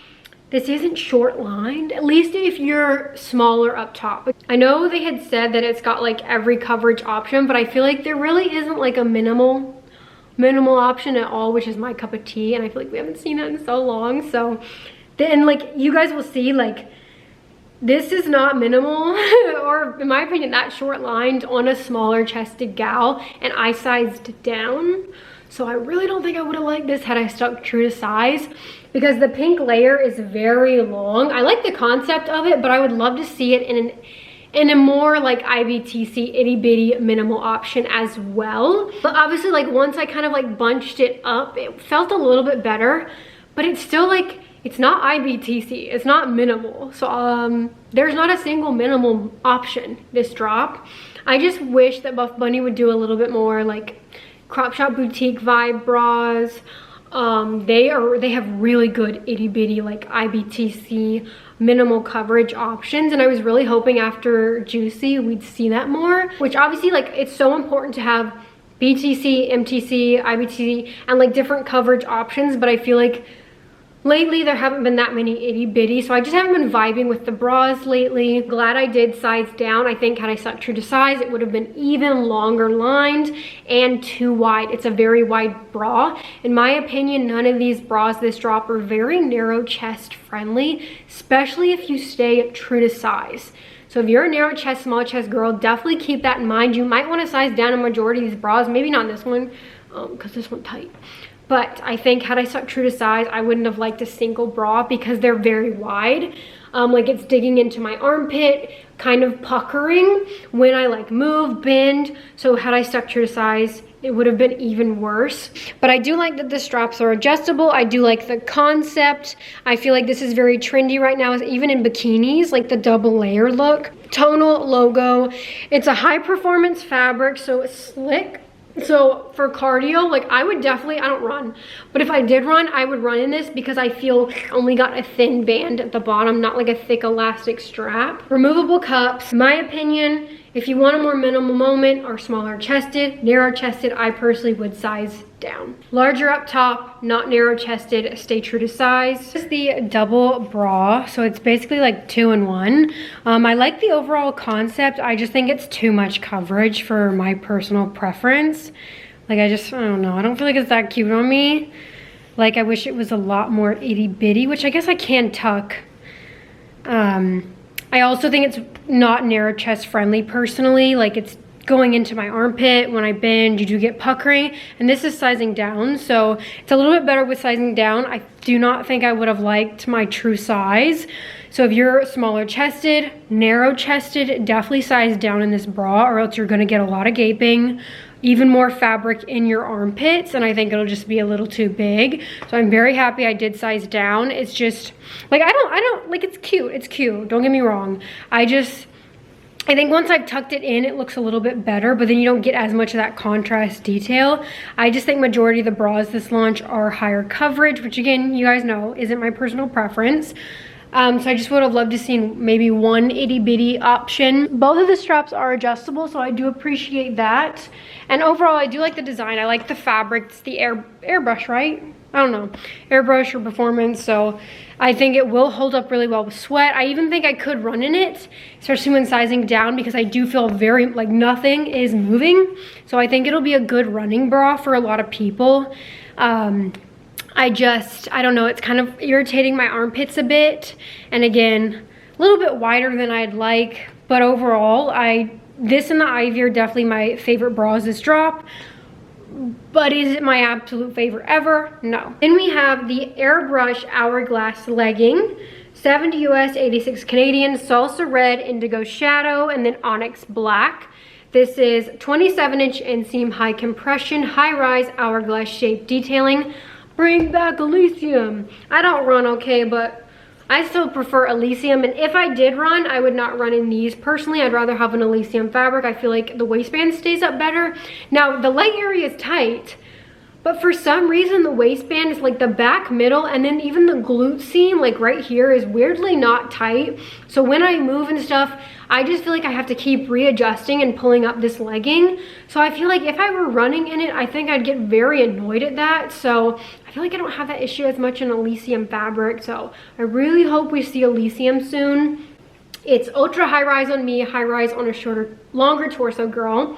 this isn't short lined, at least if you're smaller up top. I know they had said that it's got like every coverage option, but I feel like there really isn't like a minimal option at all, which is my cup of tea, and I feel like we haven't seen that in so long. So then like you guys will see, like this is not minimal or in my opinion that short lined on a smaller chested gal, and I sized down. So I really don't think I would have liked this had I stuck true to size, because the pink layer is very long. I like the concept of it, but I would love to see it in a more like IBTC itty bitty minimal option as well. But obviously, like once I kind of like bunched it up, it felt a little bit better, but it's still like, it's not IBTC, it's not minimal. So there's not a single minimal option this drop. I just wish that Buffbunny would do a little bit more like crop shop boutique vibe bras. They have really good itty bitty like IBTC minimal coverage options, and I was really hoping after Juicy we'd see that more, which obviously like it's so important to have BTC, MTC, IBTC, and like different coverage options, but I feel like lately there haven't been that many itty bitty, so I just haven't been vibing with the bras lately. Glad I did size down. I think had I stuck true to size, it would have been even longer lined and too wide. It's a very wide bra. In my opinion, none of these bras this drop are very narrow chest friendly, especially if you stay true to size. So if you're a narrow chest, small chest girl, definitely keep that in mind. You might want to size down a majority of these bras, maybe not this one, because this one's tight. But I think had I stuck true to size, I wouldn't have liked a single bra because they're very wide. Like it's digging into my armpit, kind of puckering when I like move, bend. So had I stuck true to size, it would have been even worse. But I do like that the straps are adjustable. I do like the concept. I feel like this is very trendy right now, even in bikinis, like the double layer look. Tonal logo. It's a high performance fabric, so it's slick. So for cardio, like I would definitely, I don't run, but if I did run, I would run in this because I feel only got a thin band at the bottom, not like a thick elastic strap. Removable cups. In my opinion, if you want a more minimal moment or smaller chested, narrow chested, I personally would size down. Larger up top, not narrow chested, stay true to size. This is the double bra, so it's basically like 2-in-1. I like the overall concept. I just think it's too much coverage for my personal preference. Like I don't know, I don't feel like it's that cute on me. Like I wish it was a lot more itty bitty, which I guess I can tuck. I also think it's not narrow chest friendly personally. Like it's going into my armpit. When I bend, you do get puckering, and this is sizing down, so it's a little bit better with sizing down. I do not think I would have liked my true size. So if you're smaller chested, narrow chested, definitely size down in this bra, or else you're gonna get a lot of gaping, even more fabric in your armpits, and I think it'll just be a little too big. So I'm very happy I did size down. It's just like I don't like, it's cute, don't get me wrong. I think once I've tucked it in, it looks a little bit better, but then you don't get as much of that contrast detail. I just think majority of the bras this launch are higher coverage, which again, you guys know, isn't my personal preference. So I just would have loved to see maybe one itty bitty option. Both of the straps are adjustable, so I do appreciate that. And overall, I do like the design. I like the fabric. It's the Airbrush, right? I don't know, Airbrush or Performance. So I think it will hold up really well with sweat. I even think I could run in it, especially when sizing down, because I do feel very, like nothing is moving. So I think it'll be a good running bra for a lot of people. I don't know, it's kind of irritating my armpits a bit. And again, a little bit wider than I'd like, but overall, this and the Ivy are definitely my favorite bras this drop. But is it my absolute favorite ever? No. Then we have the Airbrush Hourglass legging, 70 US, 86 Canadian, salsa red, indigo shadow, and then onyx black. This is 27-inch inseam high compression, high rise hourglass shape detailing. Bring back Elysium. I don't run, okay, but I still prefer Elysium, and if I did run, I would not run in these personally. I'd rather have an Elysium fabric. I feel like the waistband stays up better. Now, the leg area is tight, but for some reason, the waistband is like the back middle, and then even the glute seam, like right here, is weirdly not tight. So when I move and stuff, I just feel like I have to keep readjusting and pulling up this legging. So I feel like if I were running in it, I think I'd get very annoyed at that. So I feel like I don't have that issue as much in Elysium fabric. So I really hope we see Elysium soon. It's ultra high rise on me, high rise on a longer torso girl.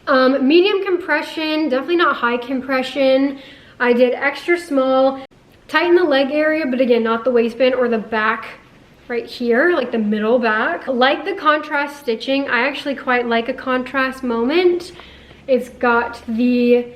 Medium compression, definitely not high compression. I did extra small, tighten the leg area, but again, not the waistband or the back right here, like the middle back. Like the contrast stitching. I actually quite like a contrast moment. It's got the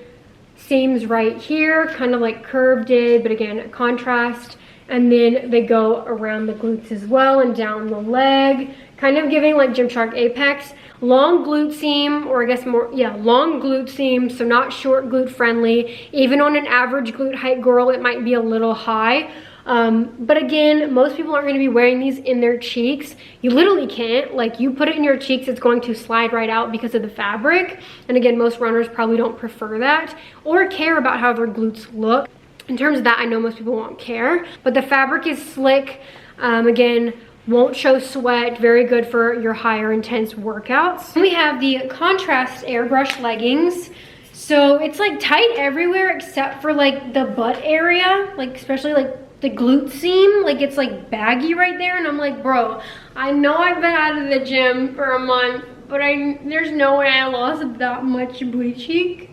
seams right here, kind of like curved in, but again, contrast. And then they go around the glutes as well and down the leg, kind of giving like Gymshark Apex. Long glute seam, or I guess more, yeah, long glute seam, so not short glute friendly. Even on an average glute height girl, it might be a little high. But again, most people aren't going to be wearing these in their cheeks. You literally can't. Like, you put it in your cheeks, it's going to slide right out because of the fabric. And again, most runners probably don't prefer that or care about how their glutes look. In terms of that, I know most people won't care. But the fabric is slick. Again, won't show sweat, very good for your higher intense workouts. We have the contrast airbrush leggings. So it's like tight everywhere except for like the butt area, like especially like the glute seam, like it's like baggy right there. And I'm like, bro, I know I've been out of the gym for a month, but there's no way I lost that much booty cheek.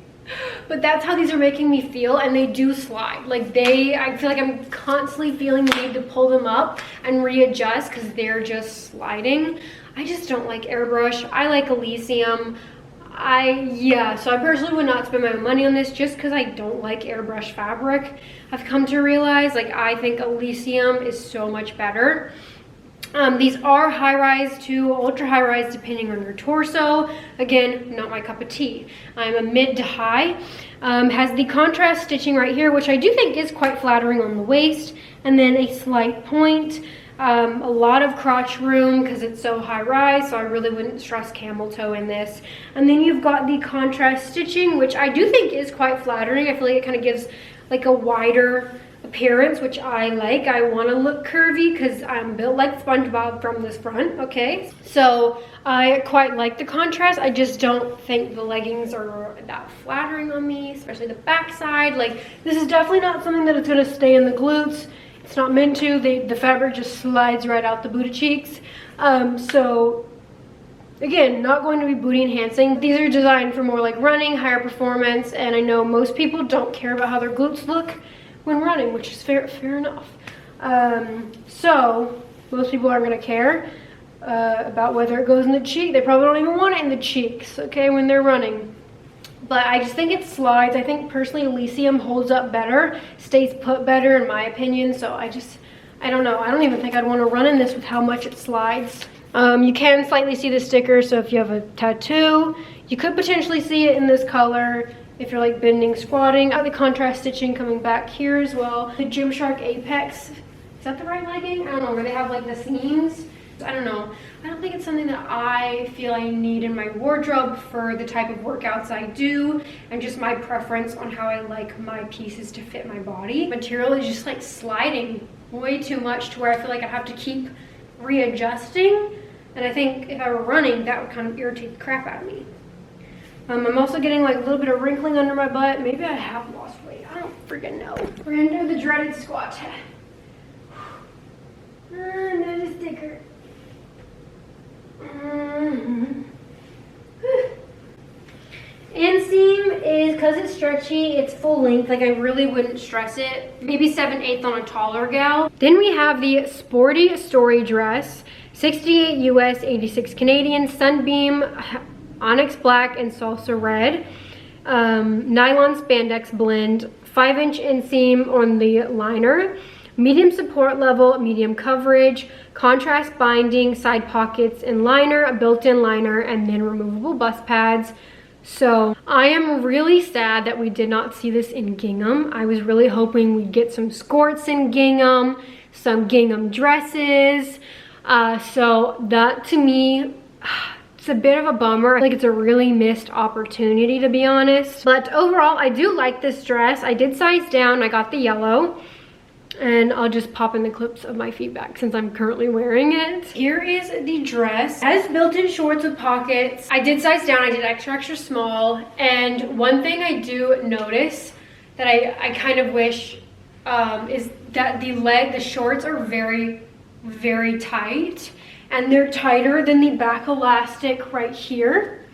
But that's how these are making me feel, and they do slide. Like I feel like I'm constantly feeling the need to pull them up and readjust because they're just sliding. I just don't like airbrush. I like Elysium. So I personally would not spend my money on this just because I don't like airbrush fabric. I've come to realize, like, I think Elysium is so much better. These are high-rise to ultra-high-rise depending on your torso. Again, not my cup of tea. I'm a mid to high. Has the contrast stitching right here, which I do think is quite flattering on the waist, and then a slight point. A lot of crotch room because it's so high-rise, so I really wouldn't stress camel toe in this. And then you've got the contrast stitching, which I do think is quite flattering. I feel like it kind of gives like a wider appearance, which I like. I want to look curvy because I'm built like SpongeBob from this front, okay? So I quite like the contrast. I just don't think the leggings are that flattering on me, especially the back side. Like, this is definitely not something that is going to stay in the glutes. It's not meant to. The fabric just slides right out the booty cheeks. So again, not going to be booty enhancing. These are designed for more like running, higher performance, and I know most people don't care about how their glutes look when running, which is fair enough. So most people aren't going to care about whether it goes in the cheek. They probably don't even want it in the cheeks, okay, when they're running. But I just think it slides. I think personally Elysium holds up better, stays put better in my opinion. So I don't know. I don't even think I'd want to run in this with how much it slides. You can slightly see the sticker, so if you have a tattoo, you could potentially see it in this color. If you're like bending, squatting, the contrast stitching coming back here as well. The Gymshark Apex, is that the right legging? I don't know, where they have like the seams. I don't know. I don't think it's something that I feel I need in my wardrobe for the type of workouts I do, and just my preference on how I like my pieces to fit my body. Material is just like sliding way too much to where I feel like I have to keep readjusting, and I think if I were running, that would kind of irritate the crap out of me. I'm also getting like a little bit of wrinkling under my butt. Maybe I have lost weight. I don't freaking know. We're gonna do the dreaded squat test. Another sticker. Inseam is, because it's stretchy, it's full length. Like, I really wouldn't stress it. Maybe 7/8 on a taller gal. Then we have the Sporty Story Dress. 68 US, 86 Canadian, Sunbeam, Onyx Black, and Salsa Red. Nylon spandex blend. 5-inch inseam on the liner. Medium support level, medium coverage, contrast binding, side pockets and liner, a built-in liner, and then removable bust pads. So I am really sad that we did not see this in gingham. I was really hoping we'd get some skirts in gingham, some gingham dresses. So that to me, it's a bit of a bummer. I think it's a really missed opportunity, to be honest. But overall, I do like this dress. I did size down. I got the yellow. And I'll just pop in the clips of my feedback since I'm currently wearing it. Here is the dress. It has built-in shorts with pockets. I did size down. I did extra small. And one thing I do notice that I kind of wish is that the shorts are very, very tight. And they're tighter than the back elastic right here.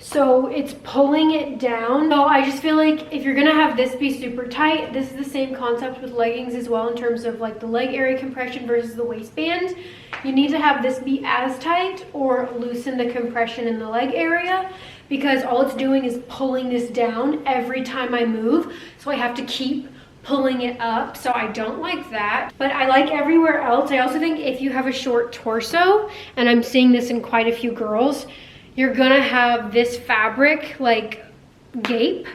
so it's pulling it down. So I just feel like if you're gonna have this be super tight, this is the same concept with leggings as well in terms of like the leg area compression versus the waistband. You need to have this be as tight or loosen the compression in the leg area, because all it's doing is pulling this down every time I move. So I have to keep pulling it up, so I don't like that. But I like everywhere else. I also think if you have a short torso, and I'm seeing this in quite a few girls, you're gonna have this fabric like gape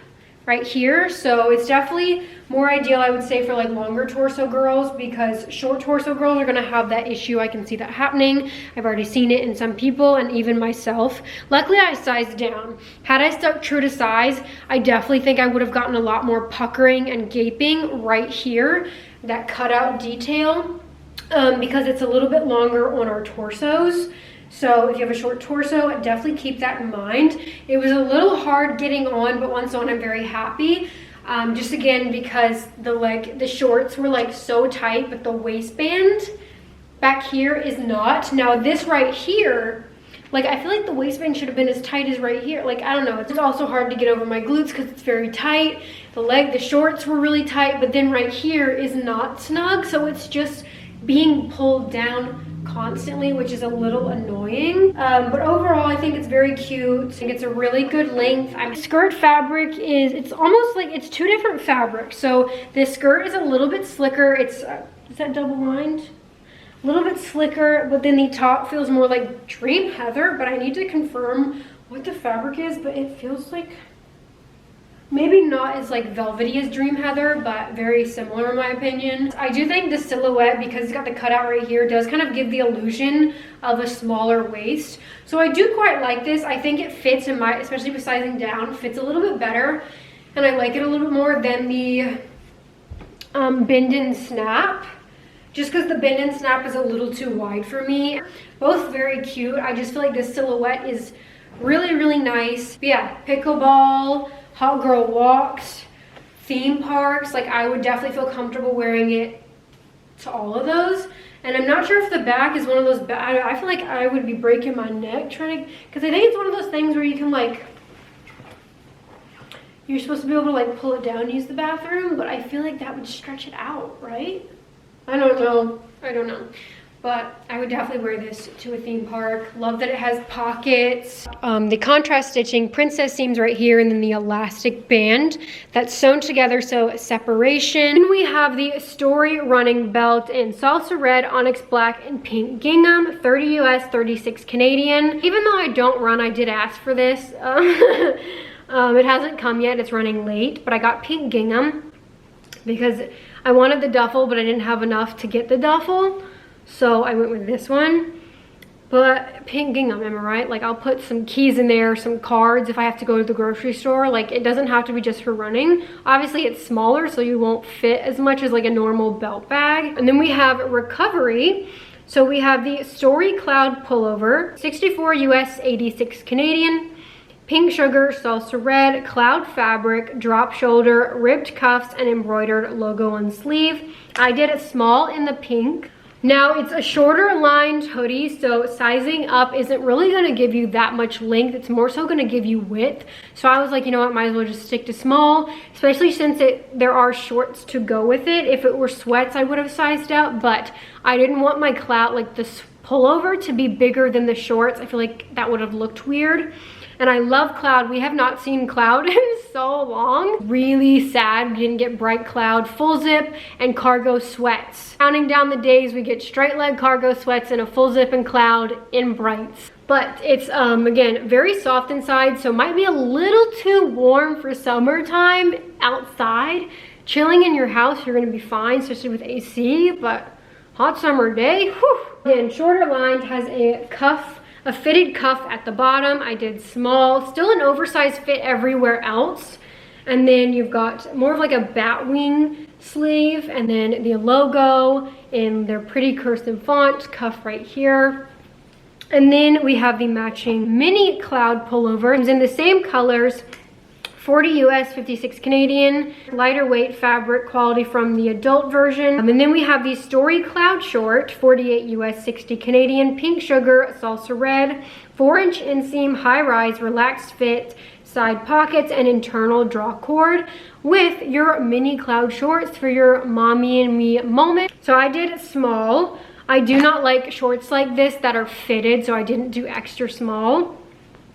right here. So it's definitely more ideal, I would say, for like longer torso girls, because short torso girls are gonna have that issue. I can see that happening. I've already seen it in some people and even myself. Luckily I sized down. Had I stuck true to size, I definitely think I would have gotten a lot more puckering and gaping right here, that cutout detail, because it's a little bit longer on our torsos. So if you have a short torso, definitely keep that in mind. It was a little hard getting on, but once on, I'm very happy. Just again, because the shorts were like so tight, but the waistband back here is not. Now this right here, like I feel like the waistband should have been as tight as right here. Like, I don't know, it's also hard to get over my glutes because it's very tight. The shorts were really tight, but then right here is not snug. So it's just being pulled down constantly, which is a little annoying, but overall I think it's very cute. I think it's a really good length. Skirt fabric it's almost like it's two different fabrics. So this skirt is a little bit slicker. It's is that double lined? A little bit slicker, but then the top feels more like Dream Heather, but I need to confirm what the fabric is, but it feels like maybe not as like velvety as Dream Heather, but very similar in my opinion. I do think the silhouette, because it's got the cutout right here, does kind of give the illusion of a smaller waist. So I do quite like this. I think it fits in my, especially with sizing down, fits a little bit better. And I like it a little bit more than the bend and snap. Just because the bend and snap is a little too wide for me. Both very cute. I just feel like this silhouette is really, really nice. But yeah, pickleball, hot girl walks, theme parks, like I would definitely feel comfortable wearing it to all of those. And I'm not sure if the back is one of those, I feel like I would be breaking my neck trying to, because I think it's one of those things where you can like, you're supposed to be able to like pull it down and use the bathroom, but I feel like that would stretch it out, right? I don't know. But I would definitely wear this to a theme park. Love that it has pockets. The contrast stitching, princess seams right here, and then the elastic band that's sewn together, so separation. Then we have the Story running belt in salsa red, onyx black, and pink gingham, 30 US, 36 Canadian. Even though I don't run, I did ask for this. It hasn't come yet, it's running late, but I got pink gingham because I wanted the duffel, but I didn't have enough to get the duffel. So I went with this one, but pink gingham, am I right? Like I'll put some keys in there, some cards if I have to go to the grocery store. Like it doesn't have to be just for running. Obviously it's smaller, so you won't fit as much as like a normal belt bag. And then we have recovery. So we have the Story Cloud pullover, 64 US, 86 Canadian. Pink sugar, salsa red, cloud fabric, drop shoulder, ribbed cuffs, and embroidered logo on sleeve. I did it small in the pink. Now it's a shorter lined hoodie, so sizing up isn't really gonna give you that much length. It's more so gonna give you width. So I was like, you know what, might as well just stick to small, especially since there are shorts to go with it. If it were sweats, I would have sized up, but I didn't want my clout, like this pullover, to be bigger than the shorts. I feel like that would have looked weird. And I love cloud. We have not seen cloud in so long. Really sad we didn't get bright cloud, full zip, and cargo sweats. Counting down the days, we get straight leg cargo sweats and a full zip and cloud in brights. But it's, again, very soft inside, so might be a little too warm for summertime outside. Chilling in your house, you're gonna be fine, especially with AC, but hot summer day, whew. Again, shorter lined, has a fitted cuff at the bottom. I did small, still an oversized fit everywhere else. And then you've got more of like a bat wing sleeve, and then the logo in their pretty cursive font, cuff right here. And then we have the matching mini cloud pullover. It's in the same colors, 40 US, 56 Canadian. Lighter weight fabric quality from the adult version. And then we have the Story Cloud Short, 48 US, 60 Canadian. Pink Sugar, Salsa Red, 4-inch inseam, high rise, relaxed fit, side pockets, and internal draw cord with your mini cloud shorts for your mommy and me moment. So I did small. I do not like shorts like this that are fitted, so I didn't do extra small.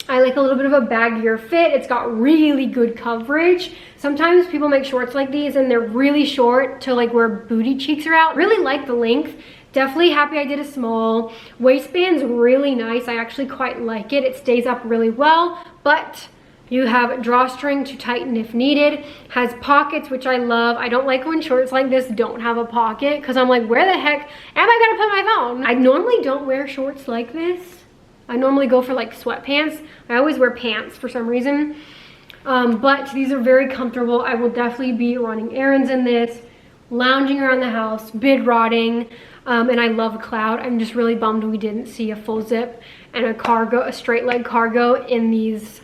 I like a little bit of a baggier fit. It's got really good coverage. Sometimes people make shorts like these and they're really short to like where booty cheeks are out. Really like the length. Definitely happy I did a small. Waistband's really nice. I actually quite like it. It stays up really well, but you have drawstring to tighten if needed. Has pockets, which I love. I don't like when shorts like this don't have a pocket because I'm like, where the heck am I gonna put my phone? I normally don't wear shorts like this. I normally go for like sweatpants. I always wear pants for some reason. But these are very comfortable. I will definitely be running errands in this, lounging around the house, bid rotting. And I love cloud. I'm just really bummed we didn't see a full zip and a straight leg cargo in these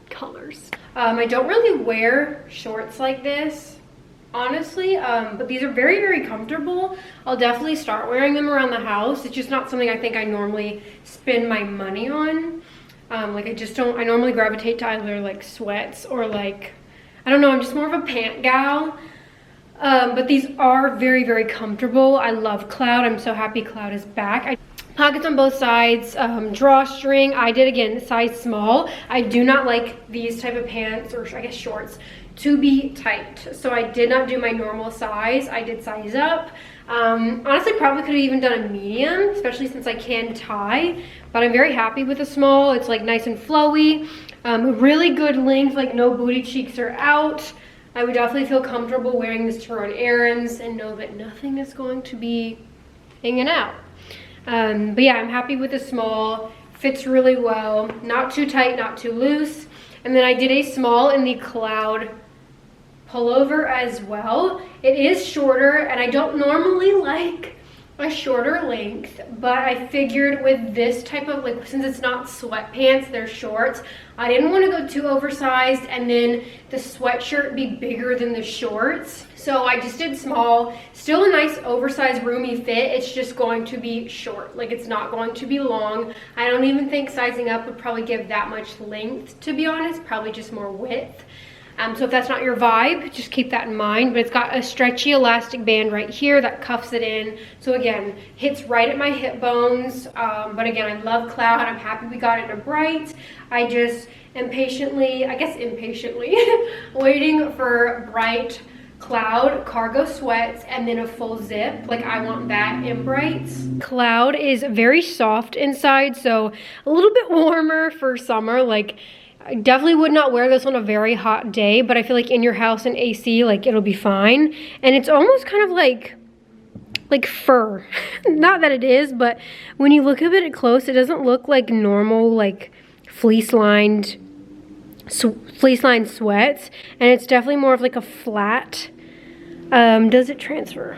colors. I don't really wear shorts like this, honestly, but these are very, very comfortable. I'll definitely start wearing them around the house. It's just not something I think I normally spend my money on. Like I normally gravitate to either like sweats or like, I don't know, I'm just more of a pant gal. But these are very, very comfortable. I love cloud. I'm so happy cloud is back. Pockets on both sides, drawstring. I did, again, size small. I do not like these type of pants, or I guess shorts, to be tight. So I did not do my normal size. I did size up. Honestly, probably could have even done a medium, especially since I can tie. But I'm very happy with a small. It's like nice and flowy. Really good length, like no booty cheeks are out. I would definitely feel comfortable wearing this to run errands and know that nothing is going to be hanging out. But yeah, I'm happy with the small. Fits really well. Not too tight, not too loose. And then I did a small in the cloud pullover as well. It is shorter, and I don't normally like a shorter length, but I figured with this type of, like, since it's not sweatpants, they're shorts, I didn't want to go too oversized and then the sweatshirt be bigger than the shorts. So I just did small. Still a nice oversized roomy fit. It's just going to be short. Like, it's not going to be long. I don't even think sizing up would probably give that much length, to be honest. Probably just more width. So if that's not your vibe, just keep that in mind. But it's got a stretchy elastic band right here that cuffs it in. So again, hits right at my hip bones. But again, I love cloud. I'm happy we got it in a bright. I just impatiently, waiting for bright cloud cargo sweats and then a full zip. Like, I want that in brights. Cloud is very soft inside, so a little bit warmer for summer. Like, I definitely would not wear this on a very hot day, but I feel like in your house in AC, like, it'll be fine. And it's almost kind of like fur. Not that it is, but when you look at it close, it doesn't look like normal, like, fleece-lined sweats. And it's definitely more of like a flat. Does it transfer?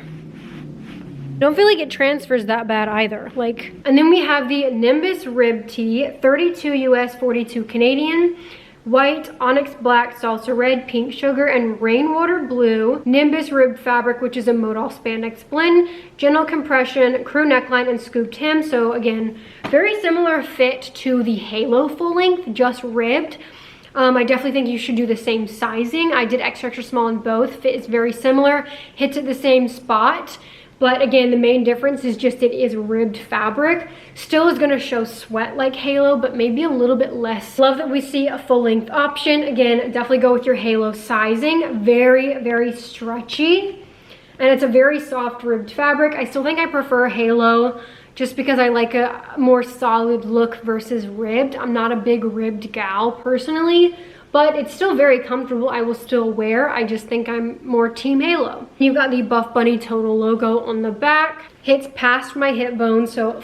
Don't feel like it transfers that bad either. Like, and then we have the Nimbus rib tee, 32 US, 42 Canadian. White, onyx black, salsa red, pink sugar, and rainwater blue. Nimbus rib fabric, which is a modal spandex blend. Gentle compression, crew neckline, and scooped hem. So again, very similar fit to the Halo full length, just ribbed. I definitely think you should do the same sizing. I did extra small in both. Fit is very similar, hits at the same spot. But again, the main difference is just it is ribbed fabric. Still is gonna show sweat like Halo, but maybe a little bit less. Love that we see a full length option. Again, definitely go with your Halo sizing. Very, very stretchy. And it's a very soft ribbed fabric. I still think I prefer Halo just because I like a more solid look versus ribbed. I'm not a big ribbed gal personally, but it's still very comfortable. I will still wear. I just think I'm more team Halo. You've got the Buffbunny Total logo on the back. Hits past my hip bone, so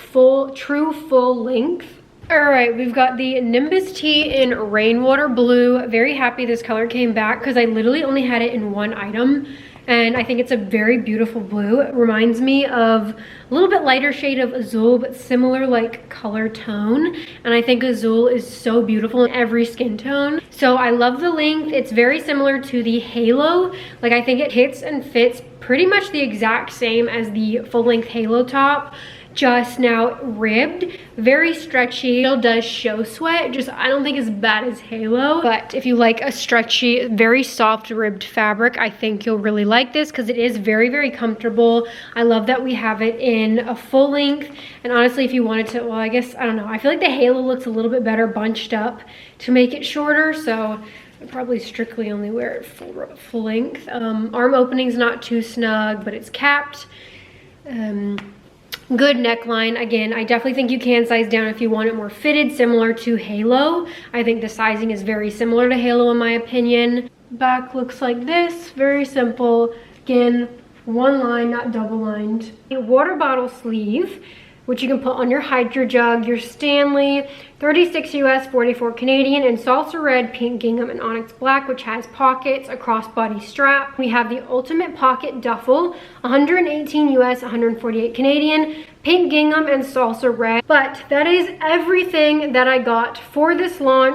true full length. All right, we've got the Nimbus tee in rainwater blue. Very happy this color came back because I literally only had it in one item. and I think it's a very beautiful blue. It reminds me of a little bit lighter shade of azul, but similar like color tone, and I think azul is so beautiful in every skin tone. So I love the length. It's very similar to the halo. Like, I think it hits and fits pretty much the exact same as the full-length halo top, just now ribbed. Very stretchy. It still does show sweat, just I don't think as bad as halo. But if you like a stretchy, very soft ribbed fabric, I think you'll really like this because it is very, very comfortable. I love that we have it in a full length. And honestly, if you wanted to, well, I guess, I don't know, I feel like the halo looks a little bit better bunched up to make it shorter, so I'd probably strictly only wear it full length. Arm opening's not too snug, but it's capped. Good neckline. Again, I definitely think you can size down if you want it more fitted, similar to halo. I think the sizing is very similar to halo in my opinion. Back looks like this, very simple. Again, one line, not double lined. A water bottle sleeve, which you can put on your Hydro Jug, your Stanley, 36 US, 44 Canadian, and salsa red, pink gingham, and onyx black, which has pockets, a crossbody strap. We have the ultimate pocket duffel, 118 US, 148 Canadian, pink gingham, and salsa red. But that is everything that I got for this launch.